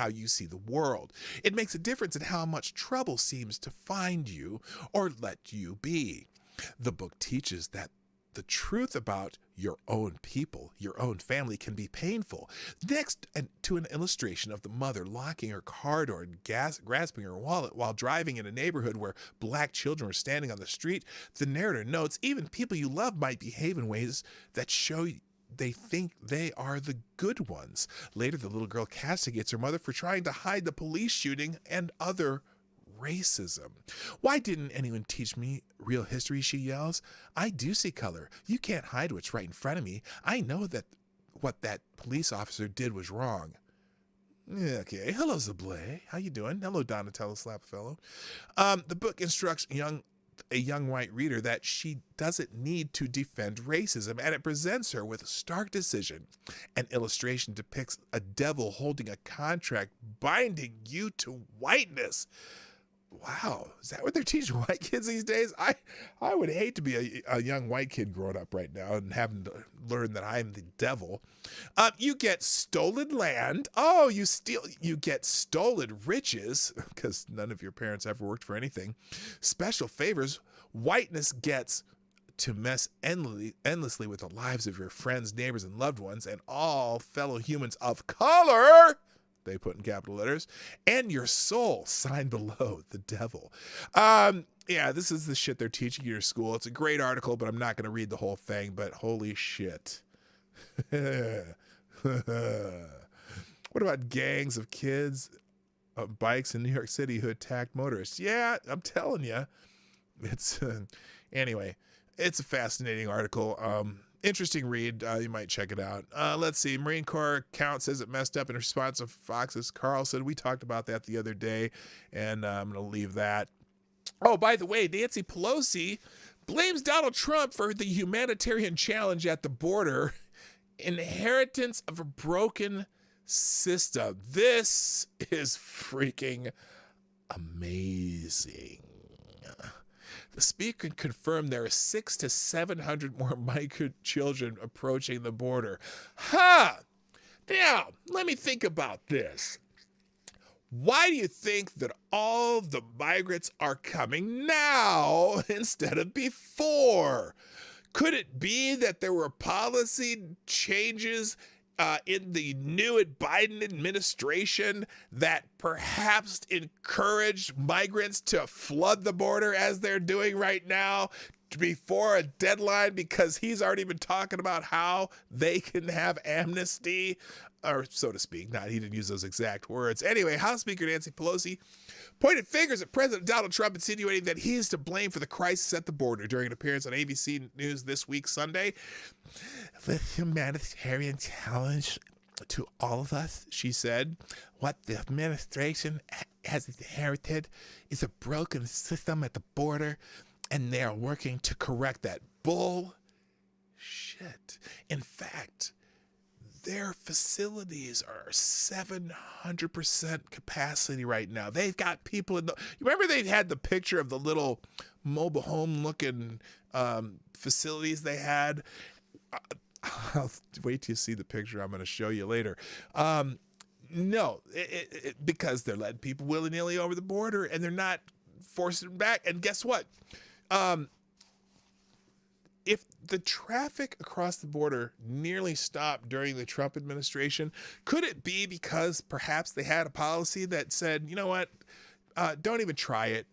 you see the world. It makes a difference in how much trouble seems to find you or let you be. The book teaches that the truth about your own people, your own family, can be painful. Next to an illustration of the mother locking her car door and grasping her wallet while driving in a neighborhood where black children were standing on the street, the narrator notes even people you love might behave in ways that show they think they are the good ones. Later, the little girl castigates her mother for trying to hide the police shooting and other racism. Why didn't anyone teach me real history, she yells. I do see color. You can't hide what's right in front of me. I know that what that police officer did was wrong. Okay, hello, Zablé. How you doing? Hello, Donatello Slapfellow. The book instructs a young white reader that she doesn't need to defend racism, and it presents her with a stark decision. An illustration depicts a devil holding a contract binding you to whiteness. Wow, is that what they're teaching white kids these days? I would hate to be a young white kid growing up right now and having to learn that I'm the devil. You get stolen land. Oh, you get stolen riches because none of your parents ever worked for anything. Special favors. Whiteness gets to mess endlessly with the lives of your friends, neighbors, and loved ones, and all fellow humans of color. They put in capital letters, and your soul, signed below, the devil. Yeah, this is the shit they're teaching you at school. It's a great article, but I'm not going to read the whole thing, but holy shit. What about gangs of kids on bikes in New York City who attacked motorists? Yeah, I'm telling you. It's, anyway, it's a fascinating article. Interesting read. You might check it out. Let's see. Marine Corps account says it messed up in response to Fox's Carlton. We talked about that the other day, and I'm going to leave that. Oh, by the way, Nancy Pelosi blames Donald Trump for the humanitarian challenge at the border. Inheritance of a broken system. This is freaking amazing. The speaker confirmed there are 600 to 700 more migrant children approaching the border. Now, let me think about this. Why do you think that all the migrants are coming now instead of before? Could it be that there were policy changes in the new Biden administration that perhaps encouraged migrants to flood the border as they're doing right now before a deadline, because he's already been talking about how they can have amnesty, or so to speak. He didn't use those exact words. Anyway, House Speaker Nancy Pelosi pointed fingers at President Donald Trump, insinuating that he is to blame for the crisis at the border during an appearance on ABC News This Week Sunday. The humanitarian challenge to all of us, she said. What the administration has inherited is a broken system at the border, and they are working to correct that bullshit. In fact, their facilities are 700% capacity right now. They've got people in the... You remember they had the picture of the little mobile home looking facilities they had? I'll wait till you see the picture I'm going to show you later. No, because they're letting people willy-nilly over the border and they're not forcing them back. And guess what? If the traffic across the border nearly stopped during the Trump administration, could it be because perhaps they had a policy that said, you know what, don't even try it.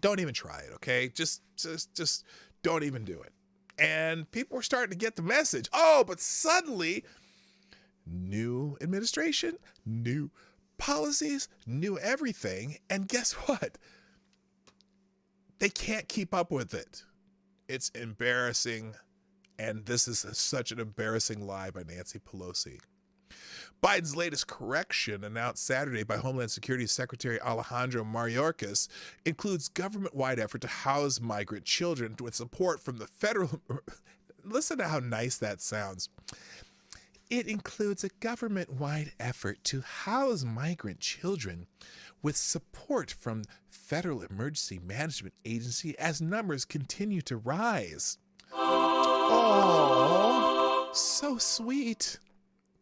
Don't even try it, okay? Just don't even do it. And people were starting to get the message. Oh, but suddenly, new administration, new policies, new everything. And guess what? They can't keep up with it. It's embarrassing, and this is such an embarrassing lie by Nancy Pelosi. Biden's latest correction, announced Saturday by Homeland Security Secretary Alejandro Mayorkas, includes government-wide effort to house migrant children with support from the federal... Listen to how nice that sounds. It includes a government-wide effort to house migrant children with support from Federal Emergency Management Agency as numbers continue to rise. Oh, so sweet.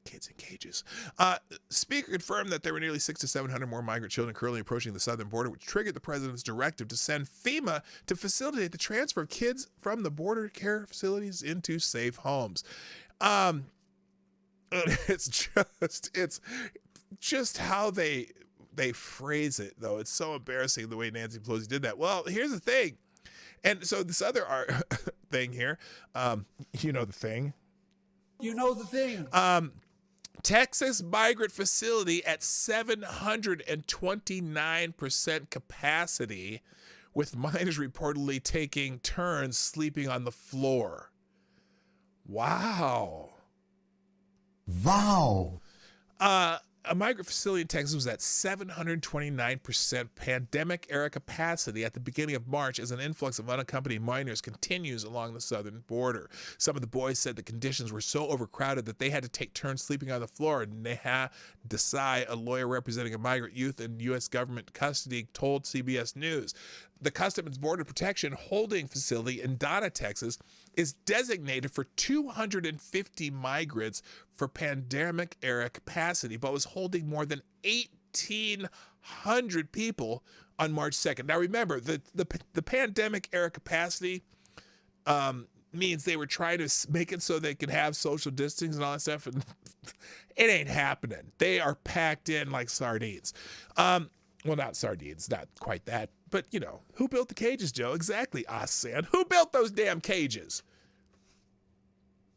Kids in cages. Speaker confirmed that there were nearly 600 to 700 more migrant children currently approaching the southern border, which triggered the president's directive to send FEMA to facilitate the transfer of kids from the border care facilities into safe homes. It's just how they phrase it, though. It's so embarrassing the way Nancy Pelosi did that. Well, here's the thing. And so this other thing here, you know the thing. You know the thing. Texas migrant facility at 729% capacity, with minors reportedly taking turns sleeping on the floor. Wow. Wow. A migrant facility in Texas was at 729% pandemic-era capacity at the beginning of March as an influx of unaccompanied minors continues along the southern border. Some of the boys said the conditions were so overcrowded that they had to take turns sleeping on the floor. Neha Desai, a lawyer representing a migrant youth in U.S. government custody, told CBS News. The Customs and Border Protection holding facility in Dontion, Texas, is designated for 250 migrants for pandemic-era capacity, but was holding more than 1,800 people on March 2nd. Now, remember, the pandemic-era capacity means they were trying to make it so they could have social distancing and all that stuff, and it ain't happening. They are packed in like sardines. Well, not sardines, not quite that. But, you know, who built the cages, Joe? Exactly, Osan. Who built those damn cages?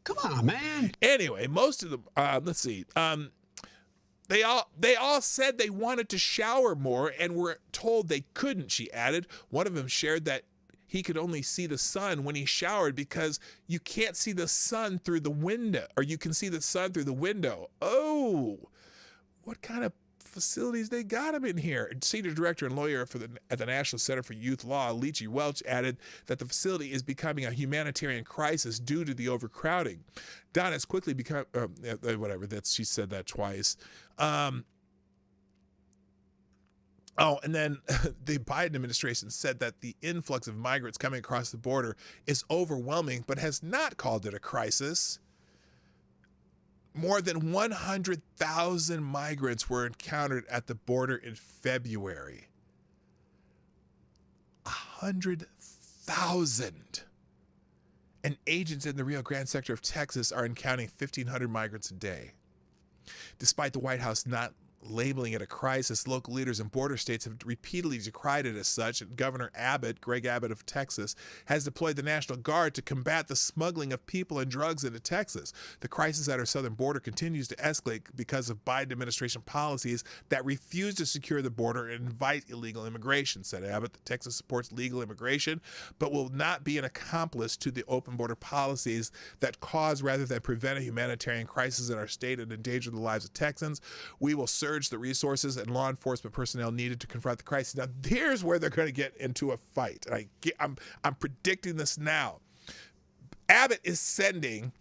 Come on, man. Anyway, most of them, let's see. They all said they wanted to shower more and were told they couldn't, she added. One of them shared that he could only see the sun when he showered because you can't see the sun through the window, or you can see the sun through the window. Oh, what kind of facilities they got him in here. Senior director and lawyer at the National Center for Youth Law, Leachy Welch, added that the facility is becoming a humanitarian crisis due to the overcrowding. Don has quickly become whatever. She said that twice. And then the Biden administration said that the influx of migrants coming across the border is overwhelming, but has not called it a crisis. More than 100,000 migrants were encountered at the border in February. 100,000. And agents in the Rio Grande sector of Texas are encountering 1,500 migrants a day. Despite the White House not labeling it a crisis, local leaders in border states have repeatedly decried it as such, and Governor Abbott, Greg Abbott of Texas, has deployed the National Guard to combat the smuggling of people and drugs into Texas. The crisis at our southern border continues to escalate because of Biden administration policies that refuse to secure the border and invite illegal immigration, said Abbott. Texas supports legal immigration, but will not be an accomplice to the open border policies that cause rather than prevent a humanitarian crisis in our state and endanger the lives of Texans. We will surge the resources and law enforcement personnel needed to confront the crisis. Now, here's where they're going to get into a fight. I'm predicting this now. Abbott is sending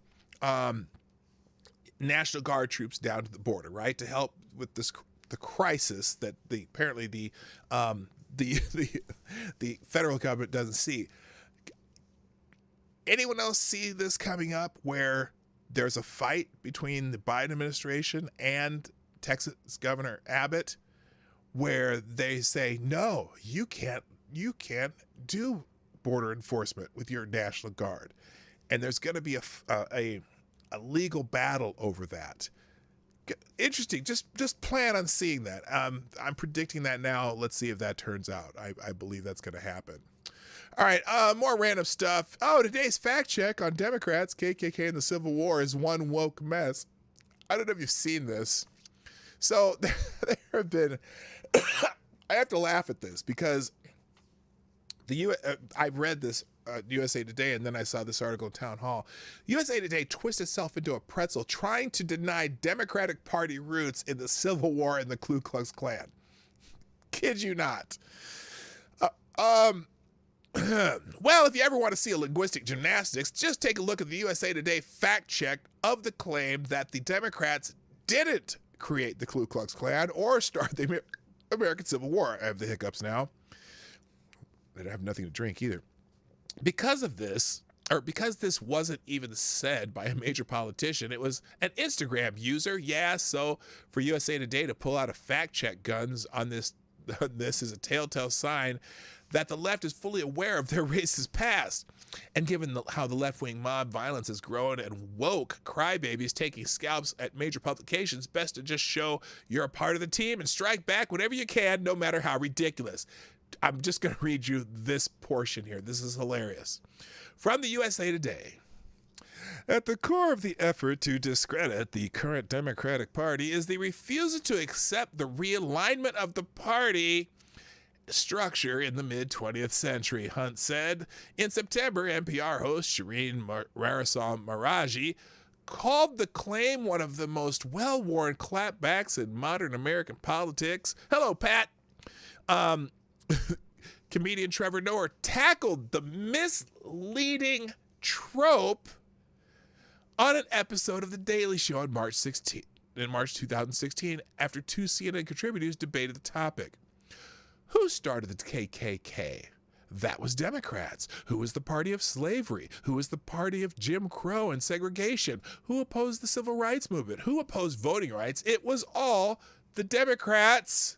National Guard troops down to the border, right, to help with the crisis that apparently the federal government doesn't see. Anyone else see this coming up where there's a fight between the Biden administration and Texas Governor Abbott, where they say, no, you can't do border enforcement with your National Guard, and there's going to be a legal battle over that. Interesting. Just plan on seeing that. I'm predicting that now. Let's see if that turns out. I believe that's going to happen. All right, more random stuff. Oh, today's fact check on Democrats, KKK, and the Civil War is one woke mess. I don't know if you've seen this. So there have been, I have to laugh at this because I read this USA Today, and then I saw this article in Town Hall. USA Today twists itself into a pretzel trying to deny Democratic Party roots in the Civil War and the Ku Klux Klan. Kid you not. Well, if you ever want to see a linguistic gymnastics, just take a look at the USA Today fact check of the claim that the Democrats didn't create the Ku Klux Klan or start the American Civil War. I have the hiccups now. I have nothing to drink either. Because this wasn't even said by a major politician, it was an Instagram user. Yeah, so for USA Today to pull out a fact check guns on this is a telltale sign that the left is fully aware of their racist past. And given how the left-wing mob violence has grown and woke crybabies taking scalps at major publications, best to just show you're a part of the team and strike back whenever you can, no matter how ridiculous. I'm just going to read you this portion here. This is hilarious. From the USA Today. At the core of the effort to discredit the current Democratic Party is the refusal to accept the realignment of the party structure in the mid-20th century, Hunt said. In September, NPR host Shireen Marisol Meraji called the claim one of the most well-worn clapbacks in modern American politics. Hello, Pat. Comedian Trevor Noah tackled the misleading trope on an episode of The Daily Show on March 2016 after two CNN contributors debated the topic. Who started the KKK? That was Democrats. Who was the party of slavery? Who was the party of Jim Crow and segregation? Who opposed the civil rights movement? Who opposed voting rights? It was all the Democrats.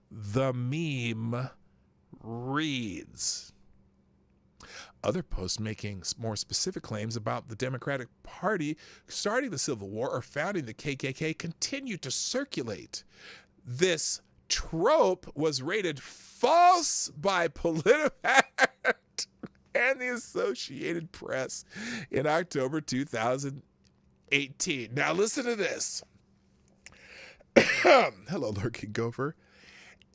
The meme reads. Other posts making more specific claims about the Democratic Party starting the Civil War or founding the KKK continue to circulate. This trope was rated false by PolitiFact and the Associated Press in October 2018. Now listen to this. Hello, Lurking Gopher.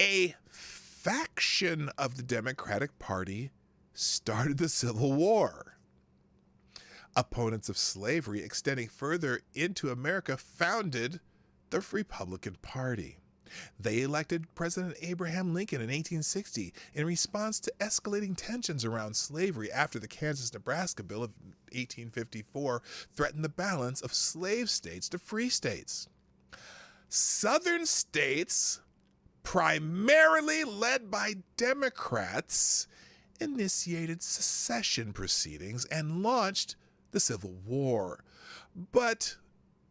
A faction of the Democratic Party started the Civil War. Opponents of slavery extending further into America founded the Republican Party. They elected President Abraham Lincoln in 1860 in response to escalating tensions around slavery after the Kansas-Nebraska Bill of 1854 threatened the balance of slave states to free states. Southern states, primarily led by Democrats, initiated secession proceedings and launched the Civil War. But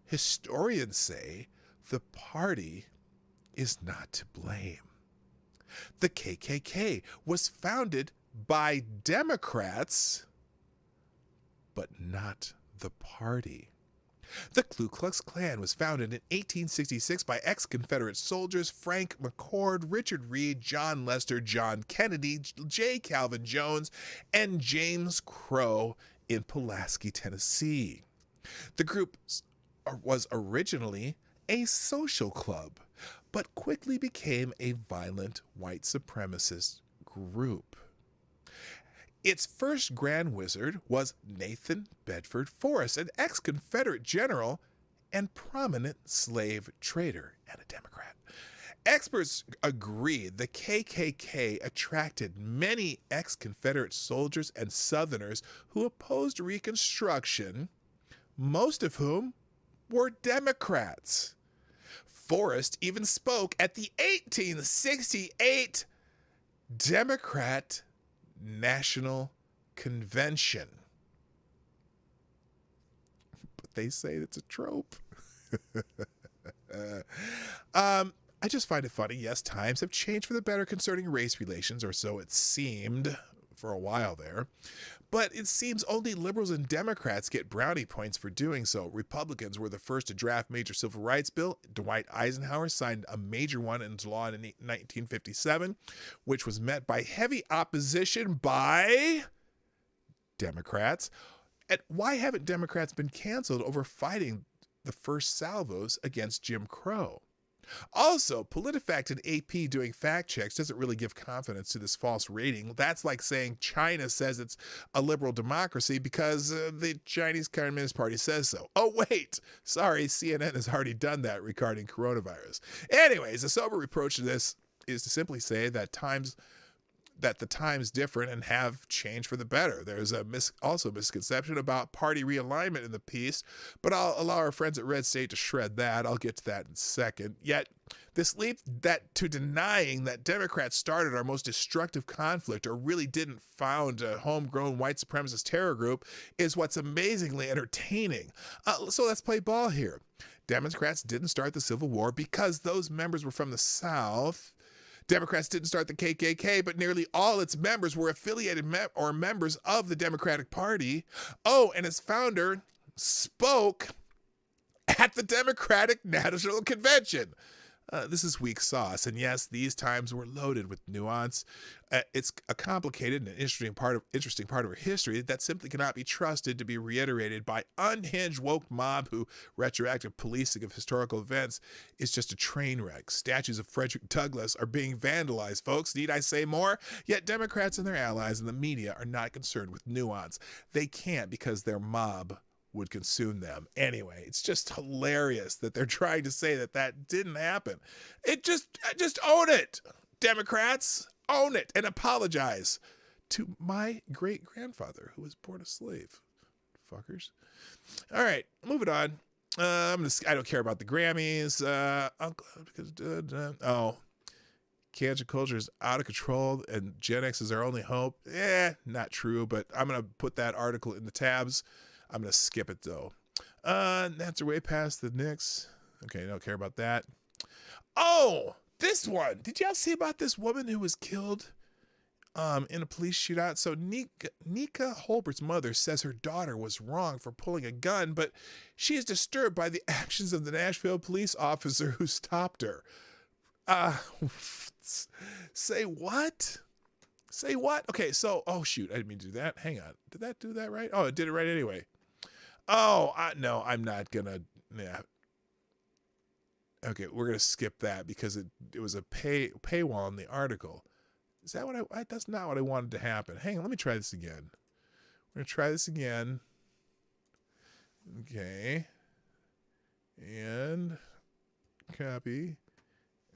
historians say the party is not to blame. The KKK was founded by Democrats, but not the party. The Ku Klux Klan was founded in 1866 by ex-Confederate soldiers Frank McCord, Richard Reed, John Lester, John Kennedy, J. Calvin Jones, and James Crow in Pulaski, Tennessee. The group was originally a social club, but quickly became a violent white supremacist group. Its first Grand Wizard was Nathan Bedford Forrest, an ex-Confederate general and prominent slave trader and a Democrat. Experts agree the KKK attracted many ex-Confederate soldiers and Southerners who opposed Reconstruction, most of whom were Democrats. Forrest even spoke at the 1868 Democrat National Convention. But they say it's a trope. I just find it funny. Yes, times have changed for the better concerning race relations, or so it seemed for a while there. But it seems only liberals and Democrats get brownie points for doing so. Republicans were the first to draft major civil rights bill. Dwight Eisenhower signed a major one into law in 1957, which was met by heavy opposition by Democrats. And why haven't Democrats been canceled over fighting the first salvos against Jim Crow? Also, PolitiFact and AP doing fact checks doesn't really give confidence to this false rating. That's like saying China says it's a liberal democracy because the Chinese Communist Party says so. Oh, wait. Sorry, CNN has already done that regarding coronavirus. Anyways, a sober approach to this is to simply say that the times different and have changed for the better. There's also a misconception about party realignment in the piece, but I'll allow our friends at Red State to shred that. I'll get to that in a second. Yet, this leap to denying that Democrats started our most destructive conflict or really didn't found a homegrown white supremacist terror group is what's amazingly entertaining. So let's play ball here. Democrats didn't start the Civil War because those members were from the South. Democrats didn't start the KKK, but nearly all its members were affiliated or members of the Democratic Party. Oh, and its founder spoke at the Democratic National Convention. This is weak sauce, and yes, these times were loaded with nuance. It's a complicated and interesting part of our history that simply cannot be trusted to be reiterated by unhinged woke mob who retroactive policing of historical events is just a train wreck. Statues of Frederick Douglass are being vandalized, folks. Need I say more? Yet Democrats and their allies in the media are not concerned with nuance. They can't because their mob would consume them. Anyway, it's just hilarious that they're trying to say that didn't happen. Just own it, Democrats. Own it and apologize to my great-grandfather who was born a slave. Fuckers. All right, moving on. I don't care about the Grammys. Cancel culture is out of control and Gen X is our only hope. Not true, but I'm going to put that article in the tabs. I'm going to skip it, though. That's way past the Knicks. Okay, don't care about that. Oh, this one. Did y'all see about this woman who was killed in a police shootout? So Nika Holbert's mother says her daughter was wrong for pulling a gun, but she is disturbed by the actions of the Nashville police officer who stopped her. Say what? Say what? Okay, so, oh, shoot. I didn't mean to do that. Hang on. Did that do that right? Oh, it did it right anyway. Oh, no, I'm not going to. Yeah. Okay, we're going to skip that because it was a paywall in the article. Is that what that's not what I wanted to happen. Hang on, let me try this again. We're going to try this again. Okay. And copy.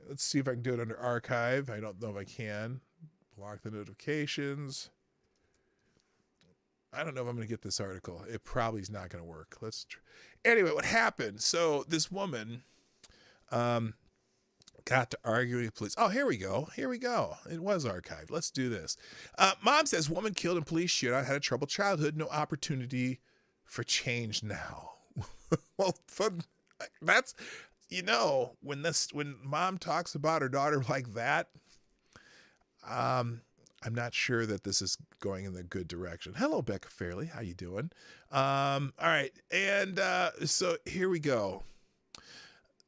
Let's see if I can do it under archive. I don't know if I can. Block the notifications. I don't know if I'm going to get this article. It probably is not going to work. Anyway, what happened? So this woman got to arguing with police. Oh, here we go. Here we go. It was archived. Let's do this. Mom says woman killed in police shootout had a troubled childhood. No opportunity for change now. Well, that's, when mom talks about her daughter like that, I'm not sure that this is going in the good direction. Hello, Becca Fairley. How you doing? All right. And so here we go.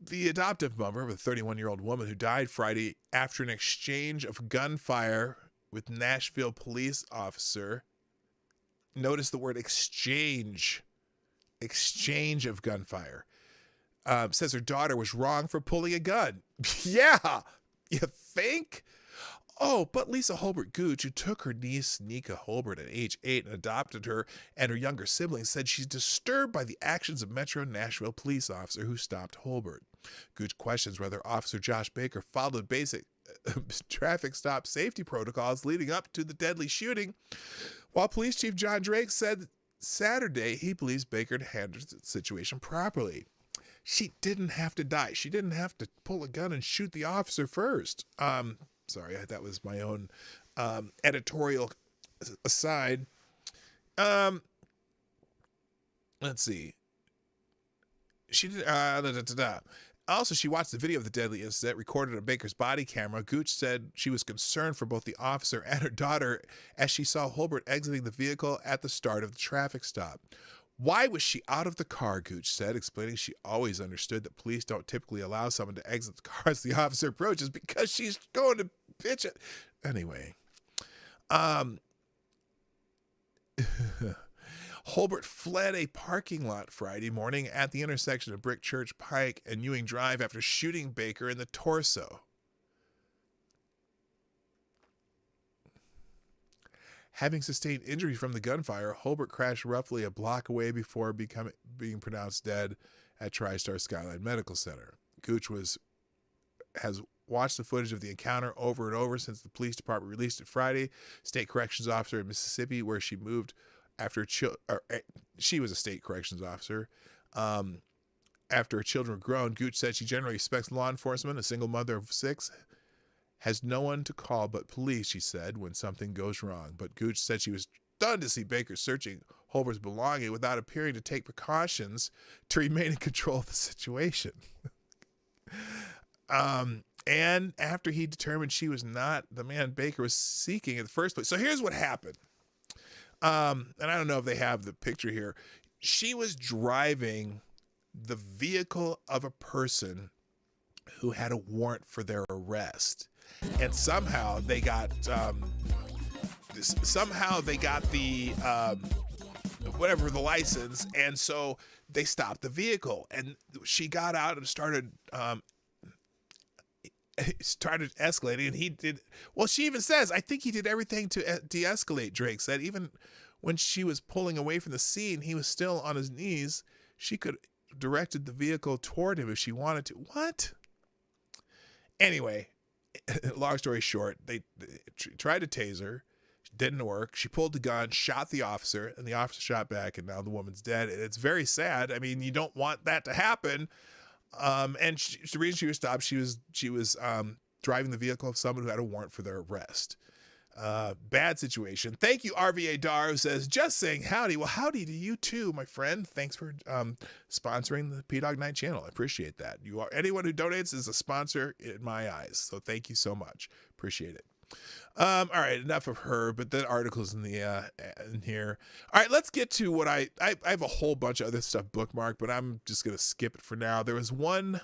The adoptive mother of a 31-year-old woman who died Friday after an exchange of gunfire with Nashville police officer. Notice the word exchange. Exchange of gunfire. Says her daughter was wrong for pulling a gun. Yeah, you think? Oh, but Lisa Holbert Gooch, who took her niece Nika Holbert at age 8 and adopted her and her younger siblings, said she's disturbed by the actions of Metro Nashville police officer who stopped Holbert. Gooch questions whether Officer Josh Baker followed basic traffic stop safety protocols leading up to the deadly shooting, while Police Chief John Drake said Saturday he believes Baker handled the situation properly. She didn't have to die. She didn't have to pull a gun and shoot the officer first. Sorry, that was my own editorial aside. Let's see. She did. Also, she watched the video of the deadly incident recorded on Baker's body camera. Gooch said she was concerned for both the officer and her daughter as she saw Holbert exiting the vehicle at the start of the traffic stop. Why was she out of the car, Gooch said, explaining she always understood that police don't typically allow someone to exit the car as the officer approaches because she's going to pitch it. Anyway. Holbert fled a parking lot Friday morning at the intersection of Brick Church Pike and Ewing Drive after shooting Baker in the torso. Having sustained injury from the gunfire, Holbert crashed roughly a block away before being pronounced dead at TriStar Skyline Medical Center. Gooch has watched the footage of the encounter over and over since the police department released it Friday. State corrections officer in Mississippi, where she moved after she was a state corrections officer. After her children were grown, Gooch said she generally respects law enforcement. A single mother of 6 has no one to call but police, she said, when something goes wrong. But Gooch said she was stunned to see Baker searching Holbert's belongings without appearing to take precautions to remain in control of the situation. And after he determined she was not the man Baker was seeking in the first place. So here's what happened. And I don't know if they have the picture here. She was driving the vehicle of a person who had a warrant for their arrest. And somehow they got the the license, and so they stopped the vehicle, and she got out and started escalating, and he did, well, she even says, I think he did everything to de-escalate. Drake said even when she was pulling away from the scene, he was still on his knees. She could have directed the vehicle toward him if she wanted to. What? Anyway, long story short, they tried to tase her. It didn't work. She pulled the gun, shot the officer, and the officer shot back, and now the woman's dead. And it's very sad. I mean, you don't want that to happen. And the reason she was stopped, she was driving the vehicle of someone who had a warrant for their arrest. Bad situation. Thank you, RVA Dar, who says, just saying howdy. Well, howdy to you too, my friend. Thanks for sponsoring the PDawgKnight channel. I appreciate that. Anyone who donates is a sponsor in my eyes. So thank you so much. Appreciate it. All right, enough of her, but the article's in here. All right, let's get to what I have a whole bunch of other stuff bookmarked, but I'm just going to skip it for now. There was one,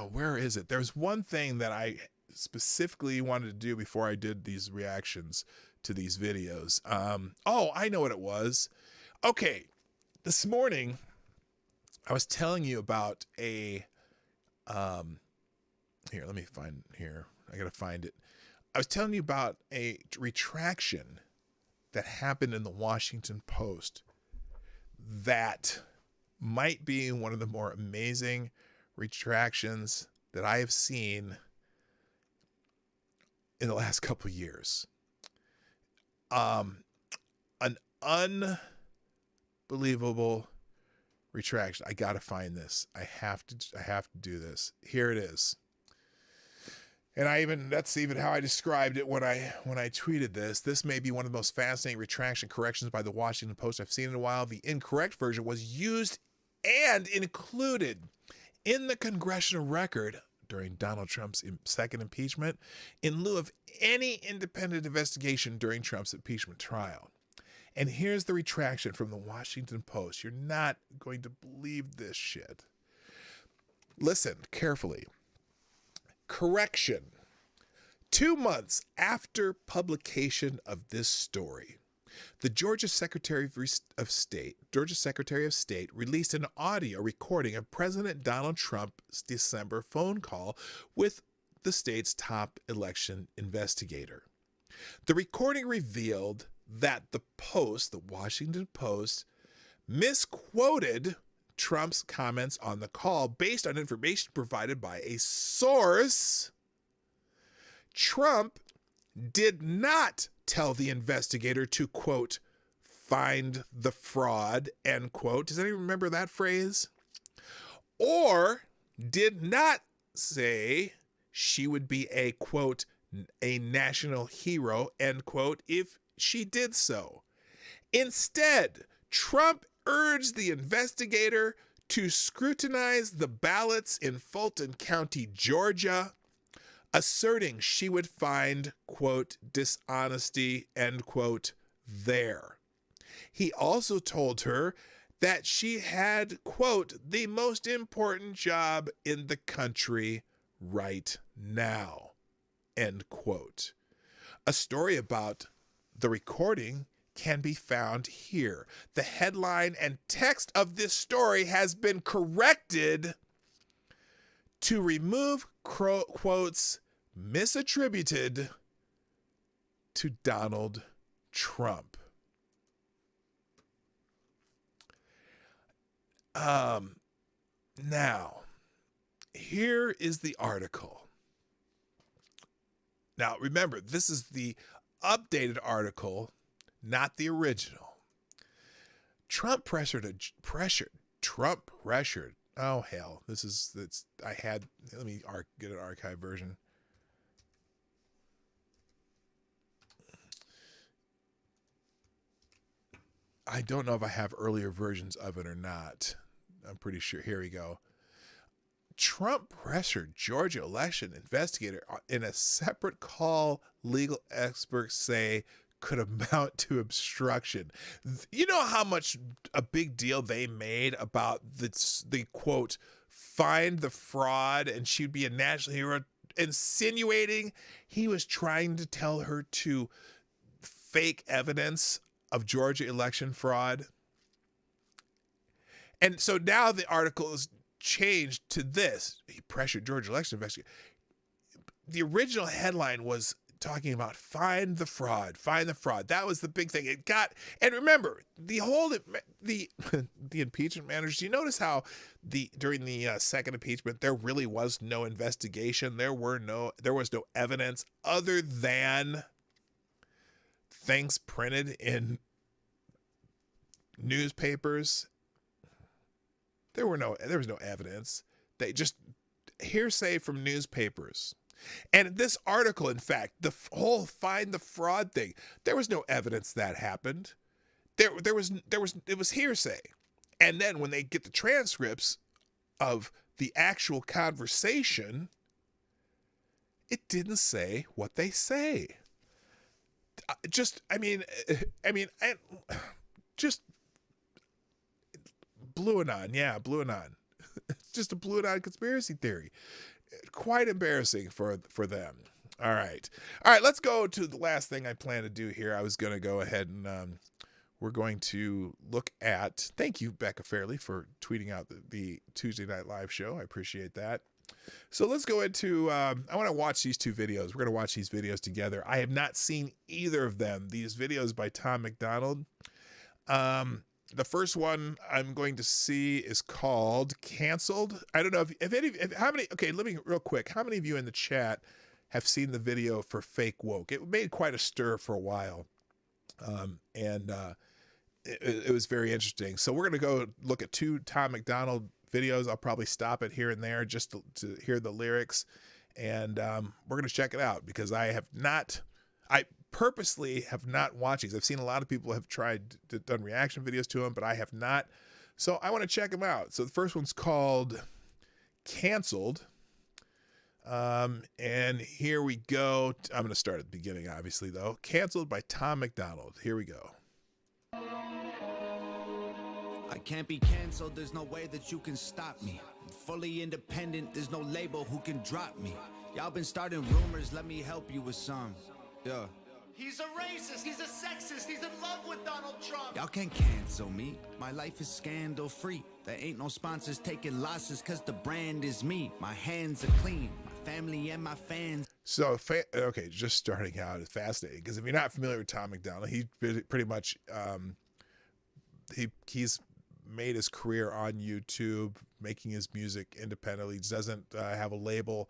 where is it? There's one thing that I specifically wanted to do before I did these reactions to these videos. I know what it was. Okay, this morning I was telling you about a here, let me find here. I gotta find it. I was telling you about a retraction that happened in the Washington Post that might be one of the more amazing retractions that I have seen in the last couple of years. An unbelievable retraction. I gotta find this. I have to do this. Here it is. And that's even how I described it when I tweeted this. This may be one of the most fascinating retraction corrections by the Washington Post I've seen in a while. The incorrect version was used and included in the congressional record during Donald Trump's second impeachment in lieu of any independent investigation during Trump's impeachment trial. And here's the retraction from the Washington Post. You're not going to believe this shit. Listen carefully. Correction. 2 months after publication of this story, the Georgia Secretary of State released an audio recording of President Donald Trump's December phone call with the state's top election investigator. The recording revealed that the Washington Post, misquoted Trump's comments on the call based on information provided by a source. Trump did not tell the investigator to, quote, find the fraud, end quote. Does anyone remember that phrase? Or did not say she would be a, quote, a national hero, end quote, if she did so. Instead, Trump urged the investigator to scrutinize the ballots in Fulton County, Georgia, asserting she would find, quote, dishonesty, end quote, there. He also told her that she had, quote, the most important job in the country right now, end quote. A story about the recording can be found here. The headline and text of this story has been corrected to remove quotes misattributed to Donald Trump. Now, here is the article. Now, remember, this is the updated article, not the original. Trump pressured. Oh, hell. Let me get an archive version. I don't know if I have earlier versions of it or not. I'm pretty sure. Here we go. Trump pressured Georgia election investigator in a separate call legal experts say could amount to obstruction. You know how much a big deal they made about the quote, find the fraud and she'd be a national hero, insinuating he was trying to tell her to fake evidence of Georgia election fraud. And so now the article is changed to this. He pressured Georgia election investigator. The original headline was talking about find the fraud. That was the big thing. It got, and remember, the impeachment matters. Do you notice how during the second impeachment there really was no investigation? There was no evidence other than things printed in newspapers. There was no evidence. They just hearsay from newspapers. And this article, in fact, the whole find the fraud thing, there was no evidence that happened. It was hearsay. And then when they get the transcripts of the actual conversation, it didn't say what they say. Just Blue Anon. Just a Blue Anon conspiracy theory. Quite embarrassing for them. All right, let's go to the last thing I plan to do here. I was going to go ahead and we're going to look at, thank you, Becca Fairley, for tweeting out the Tuesday Night Live show. I appreciate that. So let's go into, I want to watch these two videos. We're going to watch these videos together. I have not seen either of them. These videos by Tom MacDonald. The first one I'm going to see is called Canceled. I don't know let me real quick. How many of you in the chat have seen the video for Fake Woke? It made quite a stir for a while. It was very interesting. So we're going to go look at two Tom MacDonald videos. I'll probably stop it here and there just to hear the lyrics. And we're going to check it out because I purposely have not watched these. I've seen a lot of people have done reaction videos to them, but I have not. So I want to check them out. So the first one's called Canceled. And here we go. I'm going to start at the beginning, obviously, though. Canceled by Tom MacDonald. Here we go. I can't be canceled, there's no way that you can stop me. I'm fully independent, there's no label who can drop me. Y'all been starting rumors, let me help you with some. Yeah. He's a racist, he's a sexist, he's in love with Donald Trump. Y'all can't cancel me, my life is scandal free. There ain't no sponsors taking losses cause the brand is me. My hands are clean, my family and my fans. So, okay, just starting out is fascinating because if you're not familiar with Tom MacDonald, he pretty much, he's made his career on YouTube, making his music independently. He doesn't have a label,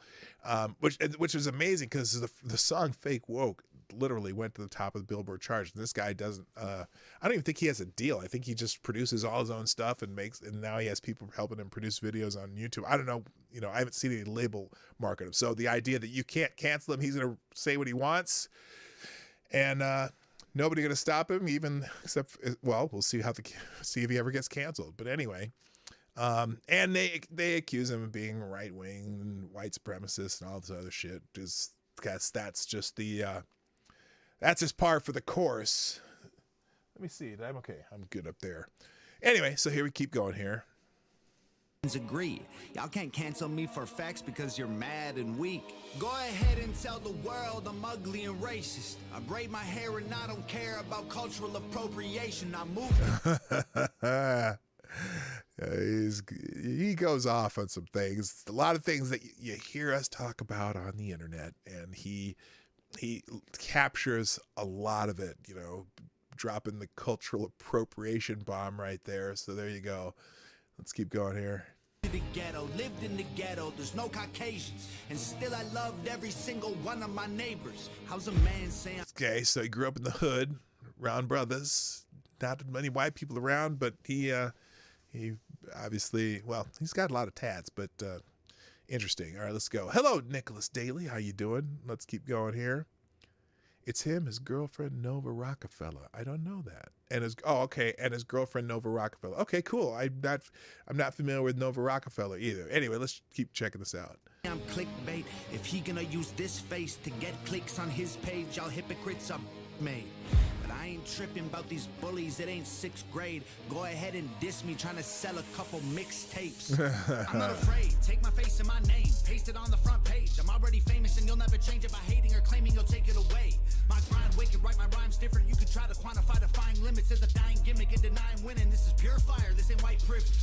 which is amazing because the song Fake Woke literally went to the top of the Billboard charts. And this guy doesn't, I don't even think he has a deal. I think he just produces all his own stuff and now he has people helping him produce videos on YouTube. I don't know, I haven't seen any label market him. So the idea that you can't cancel him, he's going to say what he wants and, nobody going to stop him, we'll see if he ever gets canceled. But anyway, and they accuse him of being right wing and white supremacist and all this other shit. That's just par for the course. Let me see. I'm okay. I'm good up there. Anyway, so here we keep going here. agree. Y'all can't cancel me for facts because you're mad and weak. Go ahead and tell the world I'm ugly and racist. I braid my hair and I don't care about cultural appropriation. I moved. He goes off on some things, a lot of things that you hear us talk about on the internet, and he captures a lot of it, you know, dropping the cultural appropriation bomb right there. So there you go. Let's keep going here. The ghetto, lived in the ghetto, there's no Caucasians, and still I loved every single one of my neighbors. How's a man saying? Okay, so he grew up in the hood, around brothers, not many white people around, but he obviously, well, he's got a lot of tats, but interesting. All right, let's go. Hello, Nicholas Daly. How you doing? Let's keep going here. It's him, his girlfriend, Nova Rockefeller. I don't know that. And his girlfriend, Nova Rockefeller. Okay, cool. I'm not familiar with Nova Rockefeller either. Anyway, let's keep checking this out. I'm clickbait. If he gonna use this face to get clicks on his page, y'all hypocrites are made. But I ain't tripping about these bullies. It ain't 6th grade. Go ahead and diss me trying to sell a couple mixtapes. I'm not afraid. Take my face and my name. Paste it on the front page. I'm already famous and you'll never change it by hating or claiming you'll take it away. My grind wicked, write my rhymes different. You could try to quantify defying limits as a dying gimmick and denying winning. This is pure fire. This ain't white privilege.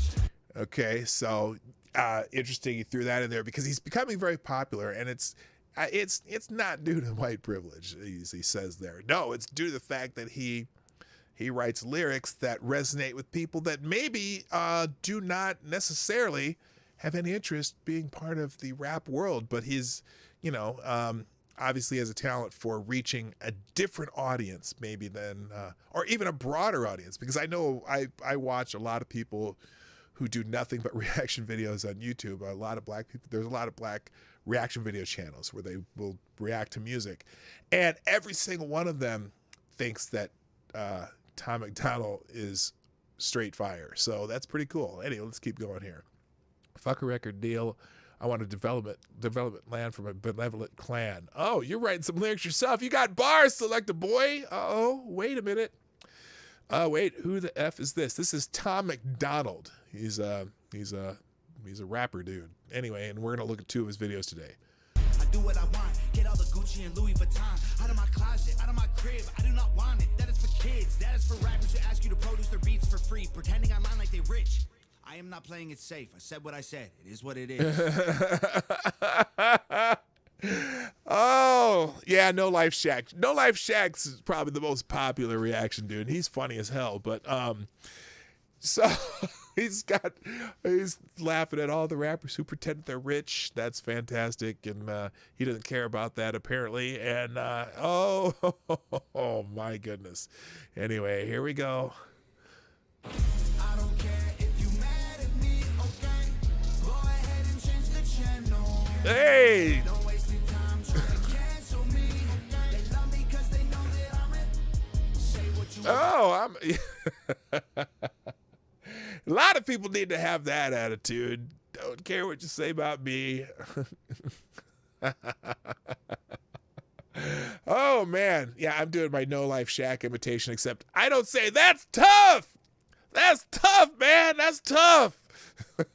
Okay, so interesting you threw that in there because he's becoming very popular, and it's not due to white privilege, he says there. No, it's due to the fact that he writes lyrics that resonate with people that maybe do not necessarily have any interest being part of the rap world, but he's, you know, obviously has a talent for reaching a different audience maybe than, or even a broader audience, because I know I watch a lot of people who do nothing but reaction videos on YouTube. A lot of black people, there's a lot of black reaction video channels where they will react to music, and every single one of them thinks that Tom MacDonald is straight fire. So that's pretty cool. Anyway, let's keep going here. Fuck a record deal. I want a development land from a benevolent clan. Oh, you're writing some lyrics yourself. You got bars, Selecta Boy. Uh-oh, wait a minute. Wait, who the F is this? This is Tom MacDonald. He's a rapper dude. Anyway, and we're gonna look at 2 of his videos today. I do what I want, get all the Gucci and Louis Vuitton out of my closet, out of my crib. I do not want it. That is for kids. That is for rappers who ask you to produce their beats for free, pretending online like they rich. I am not playing it safe. I said what I said. It is what it is. Oh, yeah, No Life Shaq. No Life Shaq's probably the most popular reaction dude. He's funny as hell, but so he's laughing at all the rappers who pretend they're rich. That's fantastic, and he doesn't care about that apparently. And oh my goodness. Anyway, here we go. I don't care if you mad at me, okay? Go ahead and change the channel. Hey! Don't waste your time trying to cancel me, okay? They love me because they know that I'm it. Say what you Oh, a lot of people need to have that attitude. Don't care what you say about me. Oh, man. Yeah, I'm doing my No Life Shaq imitation, except I don't say, that's tough. That's tough, man. That's tough.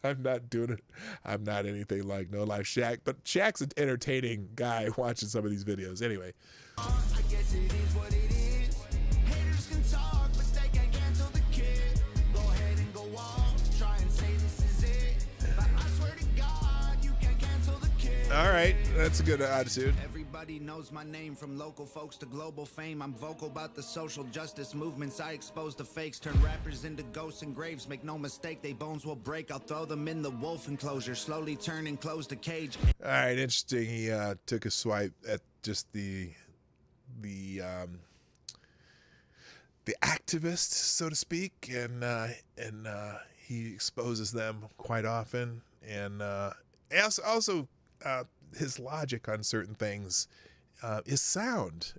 I'm not doing it. I'm not anything like No Life Shaq, but Shaq's an entertaining guy watching some of these videos. Anyway. I guess it is what it is. Haters can talk, but they can't cancel the kid. Go ahead and go off. Try and say this is it. But I swear to God, you can't cancel the kid. All right. That's a good attitude. Everybody knows my name, from local folks to global fame. I'm vocal about the social justice movements. I expose the fakes, turn rappers into ghosts and graves. Make no mistake, they bones will break. I'll throw them in the wolf enclosure, slowly turn and close the cage. All right, interesting. He took a swipe at just the activists, so to speak, and he exposes them quite often, and also his logic on certain things is sound.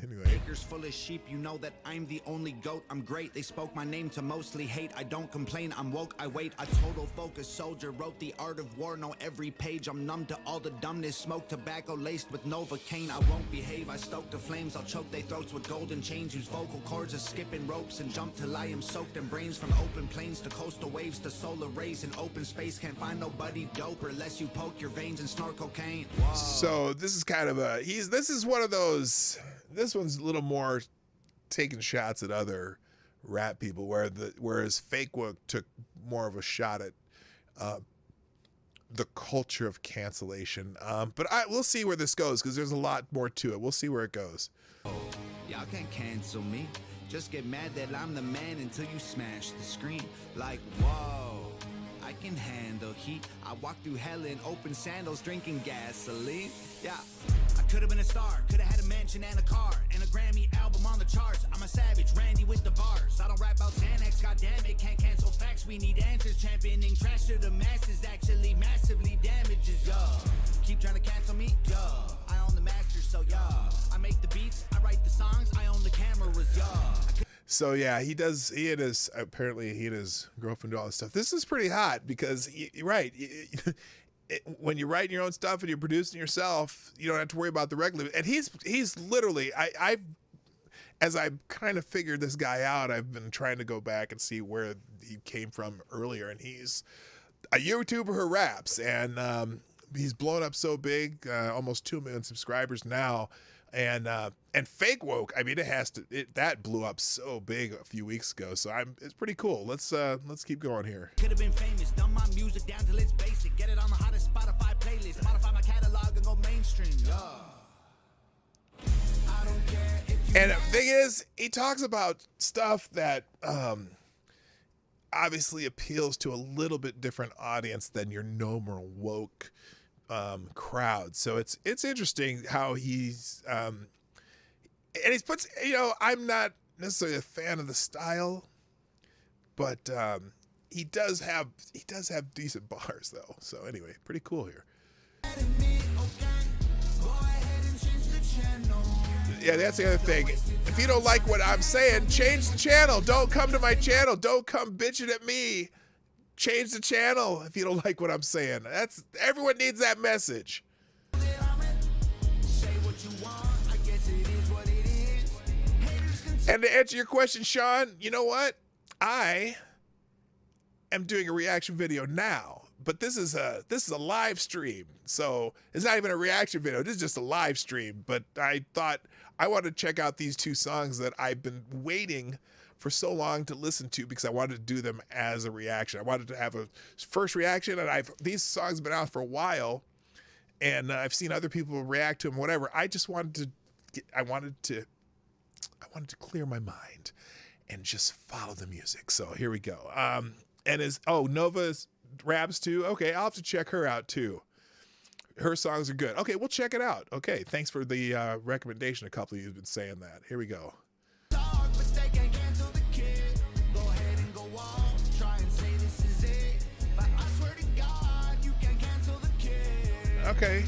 Anyway. Acres full of sheep, you know that I'm the only goat. I'm great, they spoke my name to mostly hate. I don't complain, I'm woke, I wait. A total focus soldier, wrote the art of war. Know every page, I'm numb to all the dumbness. Smoke tobacco laced with Novocaine. I won't behave, I stoke the flames. I'll choke their throats with golden chains. Use vocal cords as skipping ropes and jump till I am soaked in brains. From open plains to coastal waves to solar rays in open space. Can't find nobody doper unless you poke your veins and snort cocaine. Whoa. So this is kind of a this is one of those. This one's a little more taking shots at other rap people, whereas Fake Wook took more of a shot at the culture of cancellation. But we'll see where this goes because there's a lot more to it. We'll see where it goes. Y'all can't cancel me. Just get mad that I'm the man until you smash the screen. Like, whoa, I can handle heat. I walk through hell in open sandals, drinking gasoline. Yeah, I could have been a star, could have had a mansion and a car, and a Grammy album on the charts. I'm a savage, Randy with the bars. I don't rap about Xanax, goddammit, can't cancel facts. We need answers, championing trash to the masses actually massively damages, yeah. Keep trying to cancel me, yeah. I own the master, so yeah. I make the beats, I write the songs, I own the cameras, yeah. So yeah, he does. He and his apparently he and his girlfriend do all this stuff. This is pretty hot because you're right. When you're writing your own stuff and you're producing yourself, you don't have to worry about the record label. And he's literally as I kind of figured this guy out, I've been trying to go back and see where he came from earlier. And he's a YouTuber who raps, and he's blown up so big, almost 2 million subscribers now. And Fake Woke, I mean, that blew up so big a few weeks ago. So it's pretty cool. Let's keep going here. Could have been famous, dumb my music down till it's basic. Get it on the hottest Spotify playlist. Modify my catalog and go mainstream. Yeah. I don't care if you. And the thing is, he talks about stuff that obviously appeals to a little bit different audience than your normal woke crowd. So it's interesting how he's and he puts, I'm not necessarily a fan of the style, but he does have decent bars though. So anyway, pretty cool here. Yeah, that's the other thing. If you don't like what I'm saying, change the channel. Don't come to my channel. Don't come bitching at me. Change the channel if you don't like what I'm saying. Everyone needs that message. And to answer your question, Sean, you know what? I am doing a reaction video now, but this is a live stream. So it's not even a reaction video. This is just a live stream. But I thought I wanted to check out these two songs that I've been waiting for so long to listen to because I wanted to do them as a reaction. I wanted to have a first reaction, and these songs have been out for a while, and I've seen other people react to them, whatever. I just wanted to clear my mind and just follow the music. So here we go. Nova's raps too. Okay, I'll have to check her out too. Her songs are good. Okay, we'll check it out. Okay, thanks for the recommendation. A couple of you have been saying that. Here we go. Okay.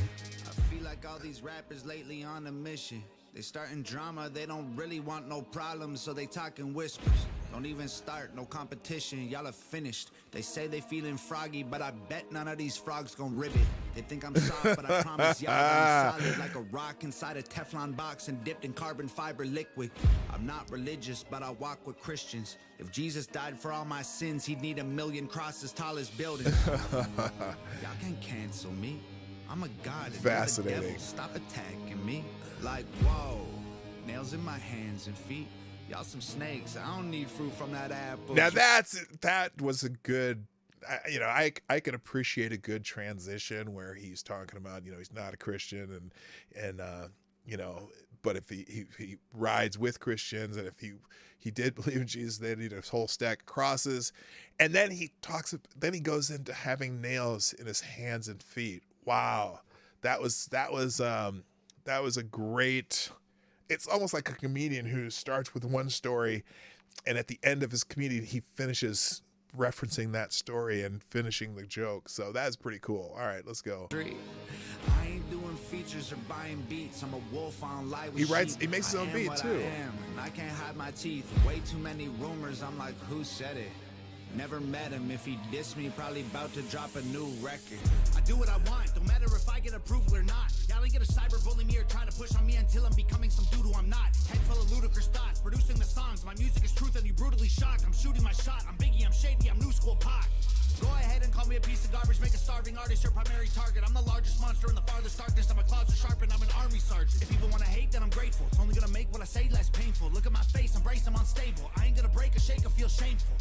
I feel like all these rappers lately on a mission. They starting drama, they don't really want no problems, so they talk in whispers. Don't even start, no competition, y'all are finished. They say they feeling froggy, but I bet none of these frogs gon' rib it. They think I'm soft, but I promise y'all that I'm solid like a rock inside a Teflon box and dipped in carbon fiber liquid. I'm not religious, but I walk with Christians. If Jesus died for all my sins, he'd need 1,000,000 crosses tall as buildings. Y'all can't cancel me. I'm a god. Fascinating. The devil. Stop attacking me. Like, whoa. Nails in my hands and feet. Y'all some snakes. I don't need fruit from that apple. Now that was a good, I can appreciate a good transition where he's talking about, he's not a Christian and but if he rides with Christians, and if he did believe in Jesus, they need a whole stack of crosses. And then he goes into having nails in his hands and feet. Wow. That was a great, it's almost like a comedian who starts with one story, and at the end of his comedian, he finishes referencing that story and finishing the joke. So that's pretty cool. All right, let's go. I ain't doing features or buying beats. I'm a wolf on live. He makes his own beat too. I can't hide my teeth. Way too many rumors. I'm like, who said it? Never met him. If he dissed me, probably about to drop a new record. I do what I want. Don't matter if I get approval or not. Y'all ain't gonna cyberbully me or try to push on me until I'm becoming some dude who I'm not. Head full of ludicrous thoughts. Producing the songs. My music is truth and you brutally shocked. I'm shooting my shot. I'm Biggie. I'm shady. I'm new school Pac. Go ahead and call me a piece of garbage. Make a starving artist your primary target. I'm the largest monster in the farthest darkness. I'm a closet sharpened. I'm an army sergeant. If people want to hate, then I'm grateful. It's only gonna make what I say less painful. Look at my face. Embrace. I'm unstable. I ain't gonna break a shake or feel shameful.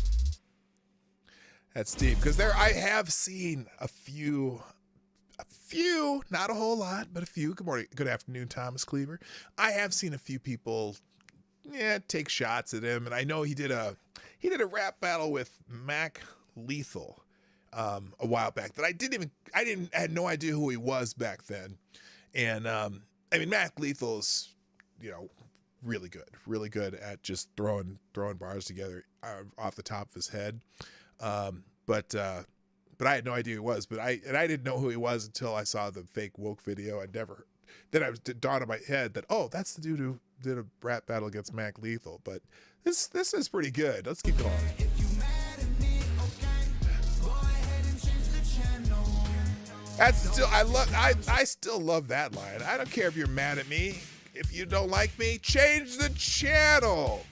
That's deep, because I have seen a few, not a whole lot, but a few. Good morning, good afternoon, Thomas Cleaver. I have seen a few people, take shots at him, and I know he did a rap battle with Mac Lethal a while back that I had no idea who he was back then, and I mean Mac Lethal's, really good at just throwing bars together off the top of his head. But I had no idea who he was, I didn't know who he was until I saw the fake woke video. Then I was dawned on my head that, oh, that's the dude who did a rap battle against Mac Lethal. But this is pretty good. Let's keep going. That's still, I still love that line. I don't care if you're mad at me. If you don't like me, change the channel.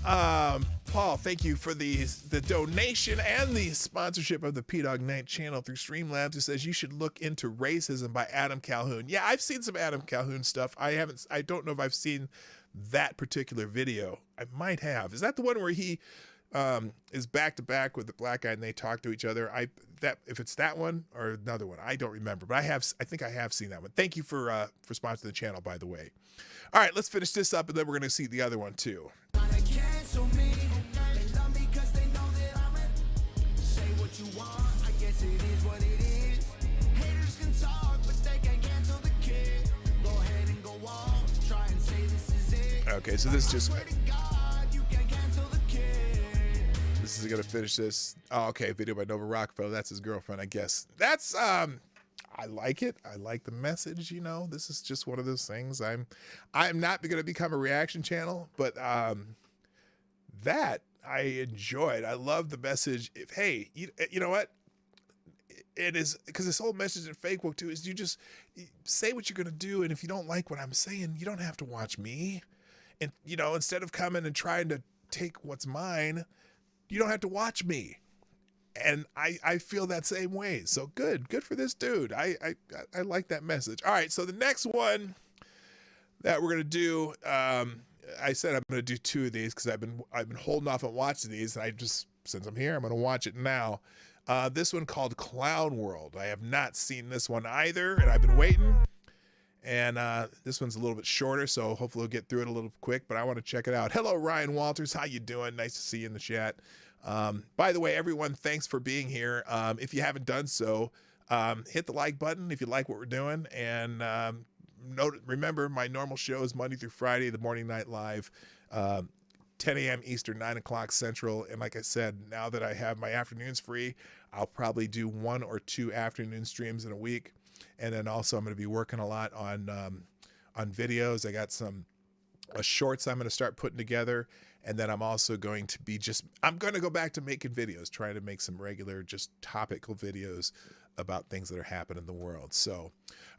Paul, thank you for the donation and the sponsorship of the PDawgKnight channel through Streamlabs. It says you should look into Racism by Adam Calhoun. Yeah, I've seen some Adam Calhoun stuff. I don't know if I've seen that particular video. I might have. Is that the one where he is back to back with the black guy and they talk to each other? If it's that one or another one, I don't remember, but I think I have seen that one. Thank you for sponsoring the channel, by the way. All right, let's finish this up and then we're going to see the other one too. Okay, so this is gonna finish this. Oh, okay, video by Nova Rockefeller. That's his girlfriend, I guess. That's I like it. I like the message. This is just one of those things. I'm not gonna become a reaction channel, but that I enjoyed. I love the message. If hey, you know what? It is because this whole message in fake woke too is you just say what you're gonna do, and if you don't like what I'm saying, you don't have to watch me. And instead of coming and trying to take what's mine, you don't have to watch me. And I feel that same way. So good for this dude. I like that message. All right, so the next one that we're gonna do, I said I'm gonna do two of these because I've been holding off on watching these, and since I'm here, I'm gonna watch it now. This one called Clown World. I have not seen this one either, and I've been waiting. And this one's a little bit shorter, so hopefully we'll get through it a little quick, but I want to check it out. Hello, Ryan Walters. How you doing? Nice to see you in the chat. By the way, everyone, thanks for being here. If you haven't done so, hit the like button if you like what we're doing. And remember, my normal show is Monday through Friday, the Morning Night Live, 10 a.m. Eastern, 9 o'clock Central. And like I said, now that I have my afternoons free, I'll probably do 1 or 2 afternoon streams in a week. And then also I'm going to be working a lot on videos. I got some shorts I'm going to start putting together. And then I'm also going to be I'm going to go back to making videos, trying to make some regular, just topical videos about things that are happening in the world. So,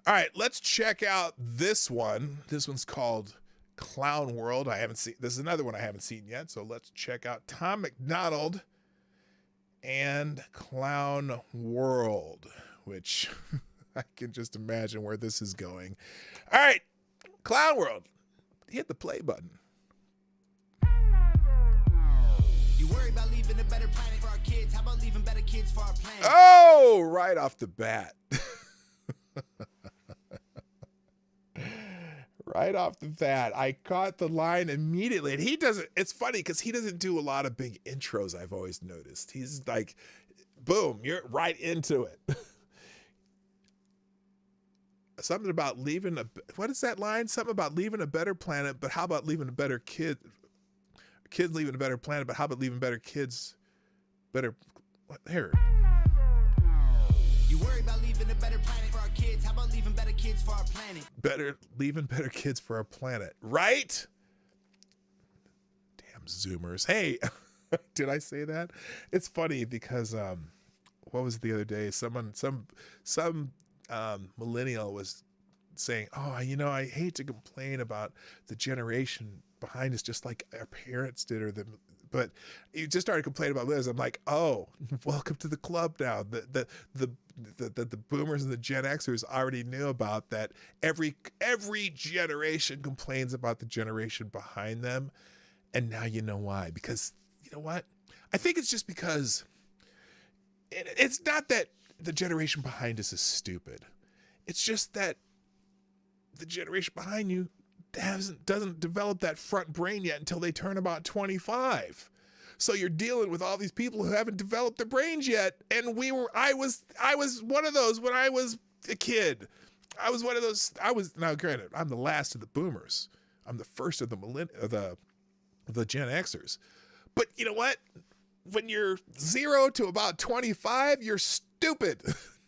all right, let's check out this one. This one's called Clown World. This is another one I haven't seen yet. So let's check out Tom MacDonald and Clown World, which I can just imagine where this is going. All right, Clown World. Hit the play button. You worry about leaving a better planet for our kids. How about leaving better kids for our planet? Oh, right off the bat. Right off the bat, I caught the line immediately. And it's funny because he doesn't do a lot of big intros, I've always noticed. He's like, boom, you're right into it. Something about what is that line? Something about leaving a better planet, but how about leaving a better kid? Kids leaving a better planet, but how about leaving better kids? Here. You worry worry about leaving a better planet for our kids. How about leaving better kids for our planet? Leaving better kids for our planet, right? Damn Zoomers. Hey, did I say that? It's funny because what was it the other day? Some millennial was saying, "Oh, I hate to complain about the generation behind us, just like our parents did, but you just started complaining about this." I'm like, "Oh, welcome to the club now." The boomers and the Gen Xers already knew about that. Every generation complains about the generation behind them, and now you know why. Because you know what? I think it's just because it's not that the generation behind us is stupid. It's just that the generation behind you doesn't develop that front brain yet until they turn about 25. So you're dealing with all these people who haven't developed their brains yet. And I was one of those when I was a kid. I was one of those. Now granted, I'm the last of the boomers. I'm the first of the Gen Xers. But you know what? When you're 0 to about 25, you're stupid.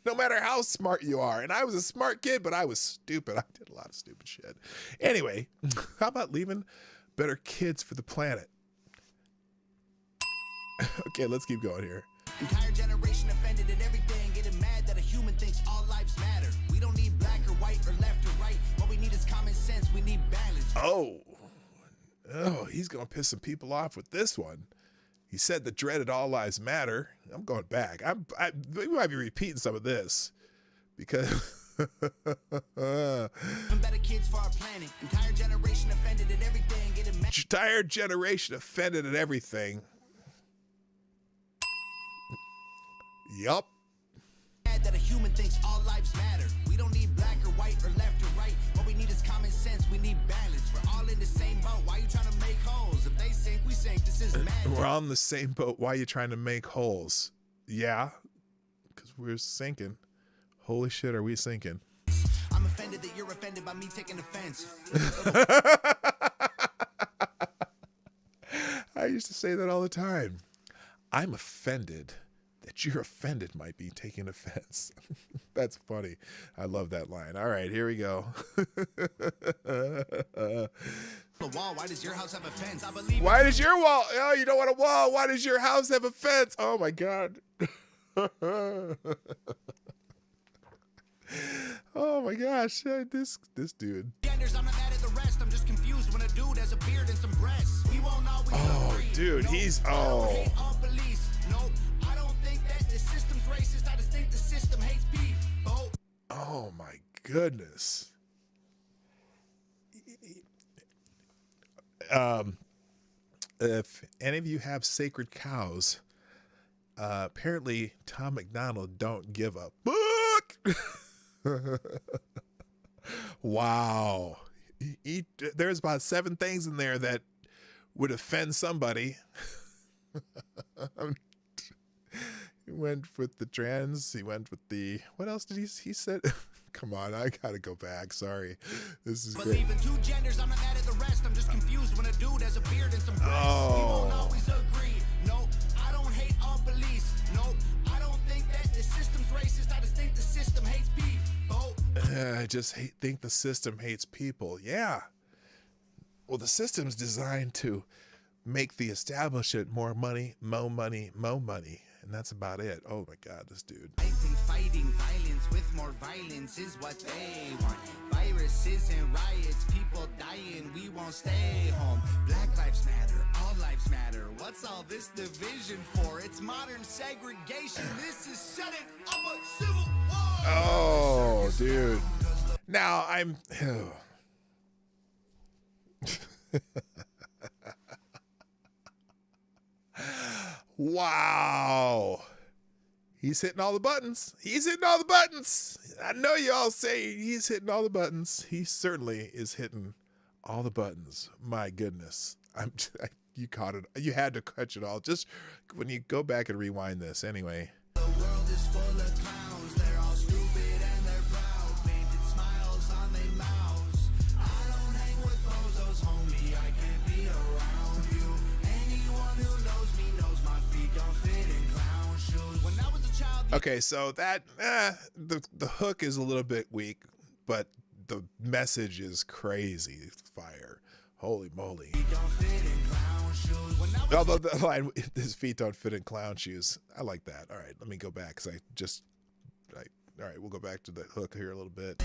No matter how smart you are. And I was a smart kid, but I was stupid. I did a lot of stupid shit. Anyway, how about leaving better kids for the planet? Okay, let's keep going here. Entire generation offended at everything, getting mad that a human thinks all lives matter. We don't need black or white or left or right. What we need is common sense. We need balance. Oh, he's going to piss some people off with this one. He said the dreaded all lives matter. I'm going back. We might be repeating some of this because better kids for our planet. Entire generation offended at everything, getting mad. Entire generation offended at everything. Yup. That a human thinks all lives matter. We don't need black or white or left or right. What we need is common sense. We need balance. We're all in the same boat. Why you trying to make holes? If they sink, we sink. This is madness. We're all in the same boat. Why are you trying to make holes? Yeah, because we're sinking. Holy shit, are we sinking? I'm offended that you're offended by me taking offense. I used to say that all the time. I'm offended that you're offended might be taking offense. That's funny. I love that line. All right, here we go. Why does your house have a fence? I believe. Why does your wall? Oh, you don't want a wall. Why does your house have a fence? Oh my God. Oh my gosh, this dude. I'm not mad at the rest. I'm just confused when a dude has a beard and some breasts. We won't always agree. Dude, he's Nope. I don't think that the system's racist. I just think the system hates people. Oh my goodness. If any of you have sacred cows, apparently Tom MacDonald don't give a fuck. Wow. There's about 7 things in there that would offend somebody. He went with the trans. He went with the, what else did he said? Come on, I gotta go back. Sorry. This is great. Even 2 genders, I'm not mad at the rest. I'm just confused when a dude has a beard and some breasts. We won't always agree. Nope. I don't hate all police. Nope. I don't think that the system's racist. I just think the system hates people. I just think the system hates people. Yeah. Well, the system's designed to make the establishment more money, mo money, mo money. And that's about it. Oh my God, this dude. I think fighting violence with more violence is what they want. Viruses and riots, people dying, we won't stay home. Black lives matter, all lives matter. What's all this division for? It's modern segregation. This is setting up a civil war. Oh, dude. Now I'm... Wow. He's hitting all the buttons. He's hitting all the buttons. I know you all say he's hitting all the buttons. He certainly is hitting all the buttons. My goodness. You caught it. You had to catch it all. Just when you go back and rewind this. Anyway. The world is full of clowns. They're all stupid and they're proud. Painted smiles on their mouths. I don't hang with bozos, homie. I can't be around you. Anyone who knows me knows my feet don't fit in clown shoes. When I was a child, Okay, so that the hook is a little bit weak, but the message is crazy fire. Holy moly. Although the line, his feet don't fit in clown shoes. I like that. All right, let me go back because all right, we'll go back to the hook here a little bit.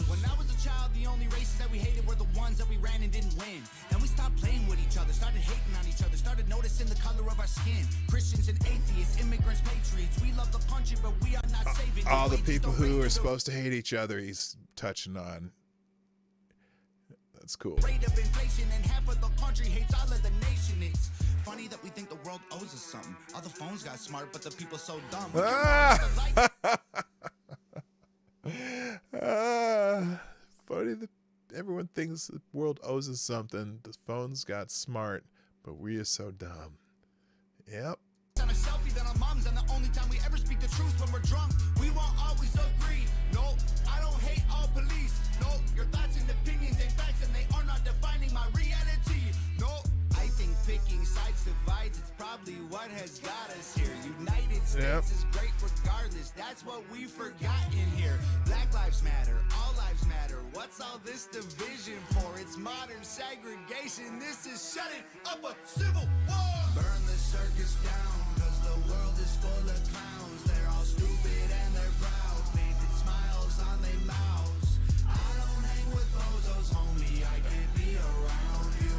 When I was a child, the only races that we hated were the ones that we ran and didn't win. Then we stopped playing with each other, started hating on each other, started noticing the color of our skin. Christians and atheists, immigrants, patriots. We love the country, but we are not saving. All the people who are supposed to hate each other, he's touching on. That's cool. Rate of inflation and half of the country hates all of the nation. It's funny that we think the world owes us something. All the phones got smart, but the people so dumb. Funny that everyone thinks the world owes us something. The phones got smart, but we are so dumb. Yep. On a selfie that our moms, and the only time we ever speak the truth when we're drunk. We won't always agree. No, I don't hate all police. No, your thoughts and opinions ain't facts, and they are not defining my reality. No, I think picking sides divides. It's probably what has got us here. United States is great regardless. That's what we forgot in here. Black lives matter. All lives matter. What's all this division for? It's modern segregation. This is shutting up a civil war. Burn the circus down, cause the world is full of clowns. They're all stupid and they're proud. Painted smiles on their mouths. I don't hang with bozos, homie. I can't be around you.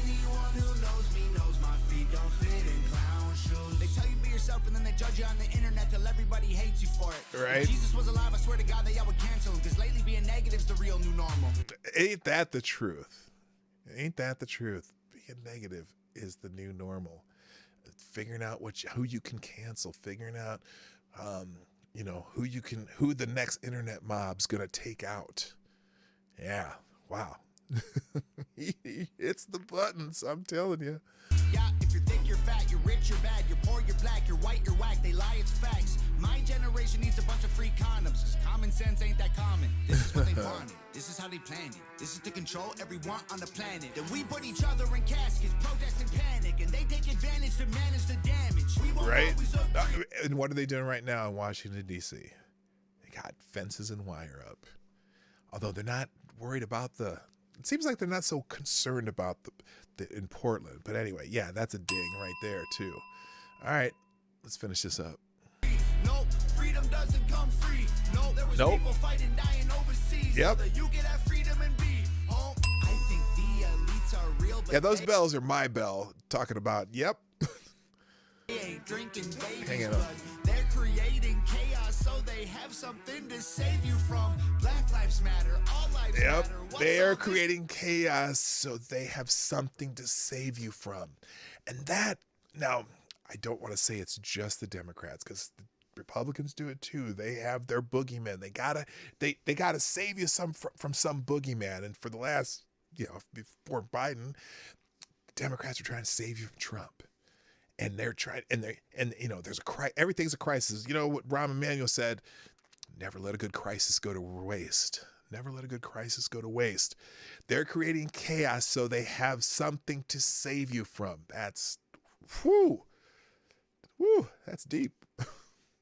Anyone who knows me knows my feet don't fit in clown shoes. They tell you be yourself and then they judge you on the internet till everybody hates you for it. Right. If Jesus was alive, I swear to God that y'all would cancel him, cause lately being negative's the real new normal. Ain't that the truth? Ain't that the truth? Being negative is the new normal. Figuring out who you can cancel, figuring out who the next internet mob's gonna take out. Yeah, wow. It's the buttons, I'm telling you. Yeah, if you're thick, you're fat, you're rich, you're bad, you're poor, you're black, you're white, you're whack, they lie, it's facts. My generation needs a bunch of free condoms, cause common sense ain't that common. This is what they wanted, this is how they planned it. This is to control everyone on the planet. Then we put each other in caskets, protest and panic, and they take advantage to manage the damage. We won't Right? always agree. And what are they doing right now in Washington, D.C.? They got fences and wire up. Although they're not worried about it seems like they're not so concerned about the in Portland. But anyway, yeah, that's a ding right there too. All right, let's finish this up. No, freedom doesn't come free. No, there was people fighting, dying overseas. Yep. So that you can have freedom and be home. I think the elites are real, but Yeah, those bells are my bell talking about, yep. they ain't drinking baby's Hang it blood. up. They're creating chaos so they have something to save you from. Black lives matter, all lives Yep, matter. What's they are all this? creating chaos so they have something to save you from. And that, now, I don't want to say it's just the Democrats, because the Republicans do it too. They have their boogeymen. They gotta save you from some boogeyman. And for the last, before Biden, Democrats are trying to save you from Trump. And they're trying, and there's everything's a crisis. You know what Rahm Emanuel said? Never let a good crisis go to waste. Never let a good crisis go to waste. They're creating chaos so they have something to save you from. That's, that's deep.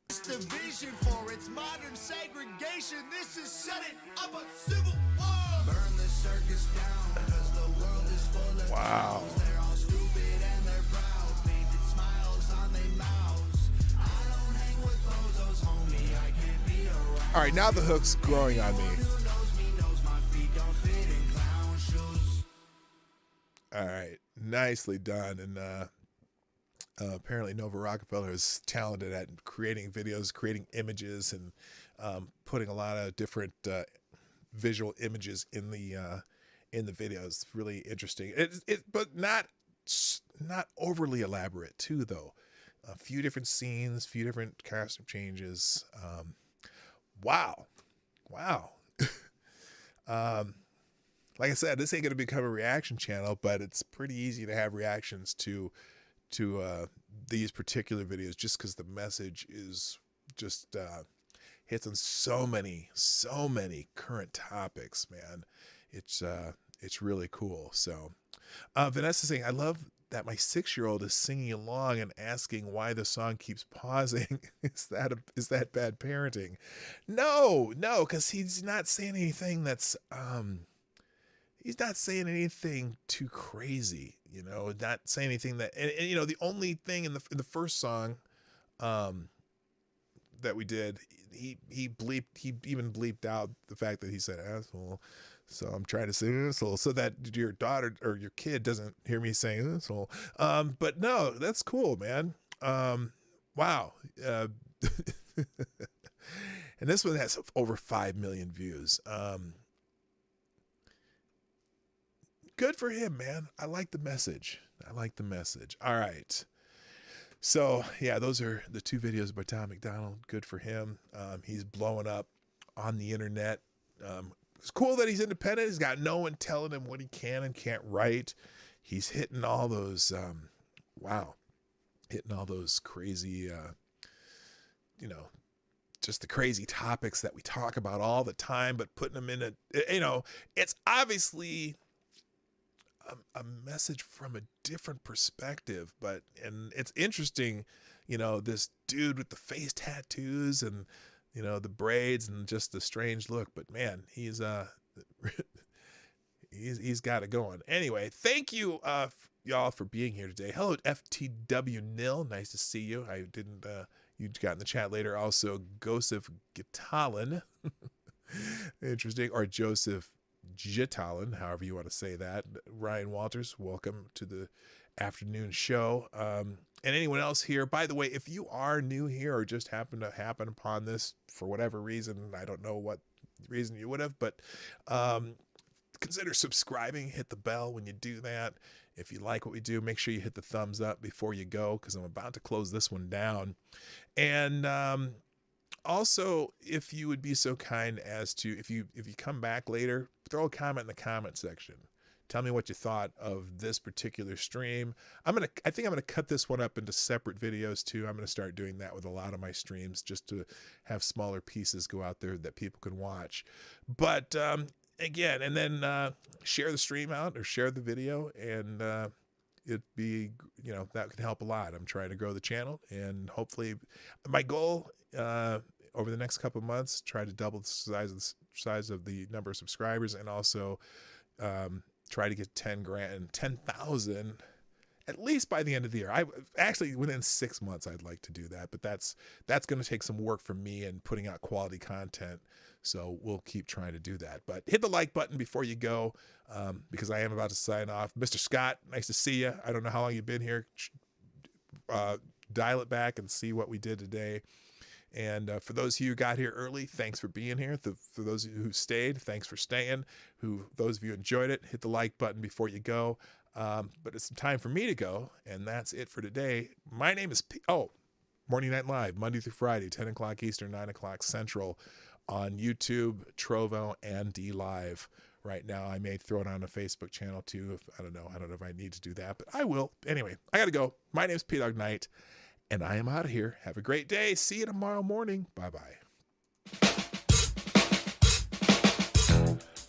It's the vision for its modern segregation. This is setting up a civil war. Burn the circus down, cause the world is full of Wow. clowns. They're all stupid and they're proud. Painted smiles on their mouths. I don't hang with bozos, homie. I can't be around. All right, now the hook's growing on me. Who knows me knows my feet don't fit in clown shoes. All right, nicely done. And apparently Nova Rockefeller is talented at creating videos, creating images, and putting a lot of different visual images in the videos. Really interesting. But not overly elaborate too, though. A few different scenes, few different costume changes. Wow. Like I said, this ain't going to become a reaction channel, but it's pretty easy to have reactions to these particular videos, just because the message is just hits on so many current topics, man. It's it's really cool. So Vanessa saying, I love that my 6-year-old is singing along and asking why the song keeps pausing. Is that bad parenting? No, because he's not saying anything that's he's not saying anything too crazy, you know, not saying anything that, and you know, the only thing in the first song that we did, he even bleeped out the fact that he said asshole. So I'm trying to say asshole so that your daughter or your kid doesn't hear me saying asshole. But no, that's cool, man. Wow. And this one has over 5 million views. Good for him, man. I like the message. All right. So yeah, those are the 2 videos by Tom MacDonald. Good for him. He's blowing up on the internet. It's cool that he's independent. He's got no one telling him what he can and can't write. He's hitting all those, hitting all those crazy, you know, just the crazy topics that we talk about all the time, but putting them in a, you know, it's obviously a message from a different perspective, and it's interesting, you know, this dude with the face tattoos and, you know, the braids and just the strange look, but man, he's got it going. Anyway, thank you y'all for being here today. Hello FTW Nil, nice to see you. I didn't you got in the chat later. Also Joseph Gitalin, interesting, or Joseph Gitalin, however you want to say that. Ryan Walters, welcome to the afternoon show. And anyone else here, by the way, if you are new here or just happen upon this for whatever reason, I don't know what reason you would have, but consider subscribing, hit the bell when you do that. If you like what we do, make sure you hit the thumbs up before you go, because I'm about to close this one down. And also, if you would be so kind as to, if you come back later, throw a comment in the comment section. Tell me what you thought of this particular stream. I think I'm gonna cut this one up into separate videos too. I'm gonna start doing that with a lot of my streams, just to have smaller pieces go out there that people can watch. But again, and then share the stream out or share the video, and it'd be, you know, that could help a lot. I'm trying to grow the channel, and hopefully my goal over the next couple of months, try to double the size of the number of subscribers, and also try to get 10,000 at least by the end of the year. I actually, within 6 months, I'd like to do that, but that's going to take some work from me and putting out quality content. So we'll keep trying to do that. But hit the like button before you go, because I am about to sign off. Mr. Scott, nice to see you. I don't know how long you've been here. Dial it back and see what we did today. And for those of you who got here early, thanks for being here. For those of you who stayed, thanks for staying. Those of you who enjoyed it, hit the like button before you go. But it's time for me to go, and that's it for today. My name is Morning Night Live, Monday through Friday, 10 o'clock Eastern, 9 o'clock Central, on YouTube, Trovo, and DLive. Right now, I may throw it on a Facebook channel too. I don't know if I need to do that, but I will. Anyway, I gotta go. My name is PDawgKnight, and I am out of here. Have a great day. See you tomorrow morning. Bye-bye.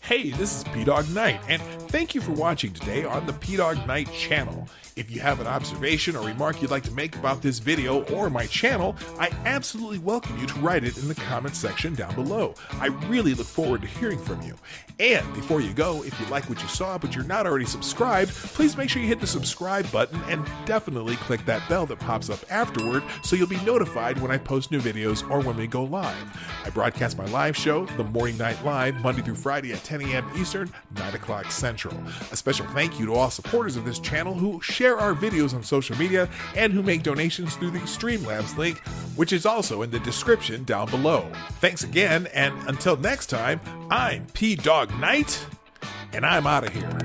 Hey, this is PDawgKnight, and thank you for watching today on the PDawgKnight channel. If you have an observation or remark you'd like to make about this video or my channel, I absolutely welcome you to write it in the comment section down below. I really look forward to hearing from you. And before you go, if you like what you saw but you're not already subscribed, please make sure you hit the subscribe button and definitely click that bell that pops up afterward so you'll be notified when I post new videos or when we go live. I broadcast my live show, The Morning Night Live, Monday through Friday at 10 a.m. Eastern, 9 o'clock Central. A special thank you to all supporters of this channel who share our videos on social media and who make donations through the Streamlabs link, which is also in the description down below. Thanks again, and until next time, I'm PDawgKnight, and I'm out of here.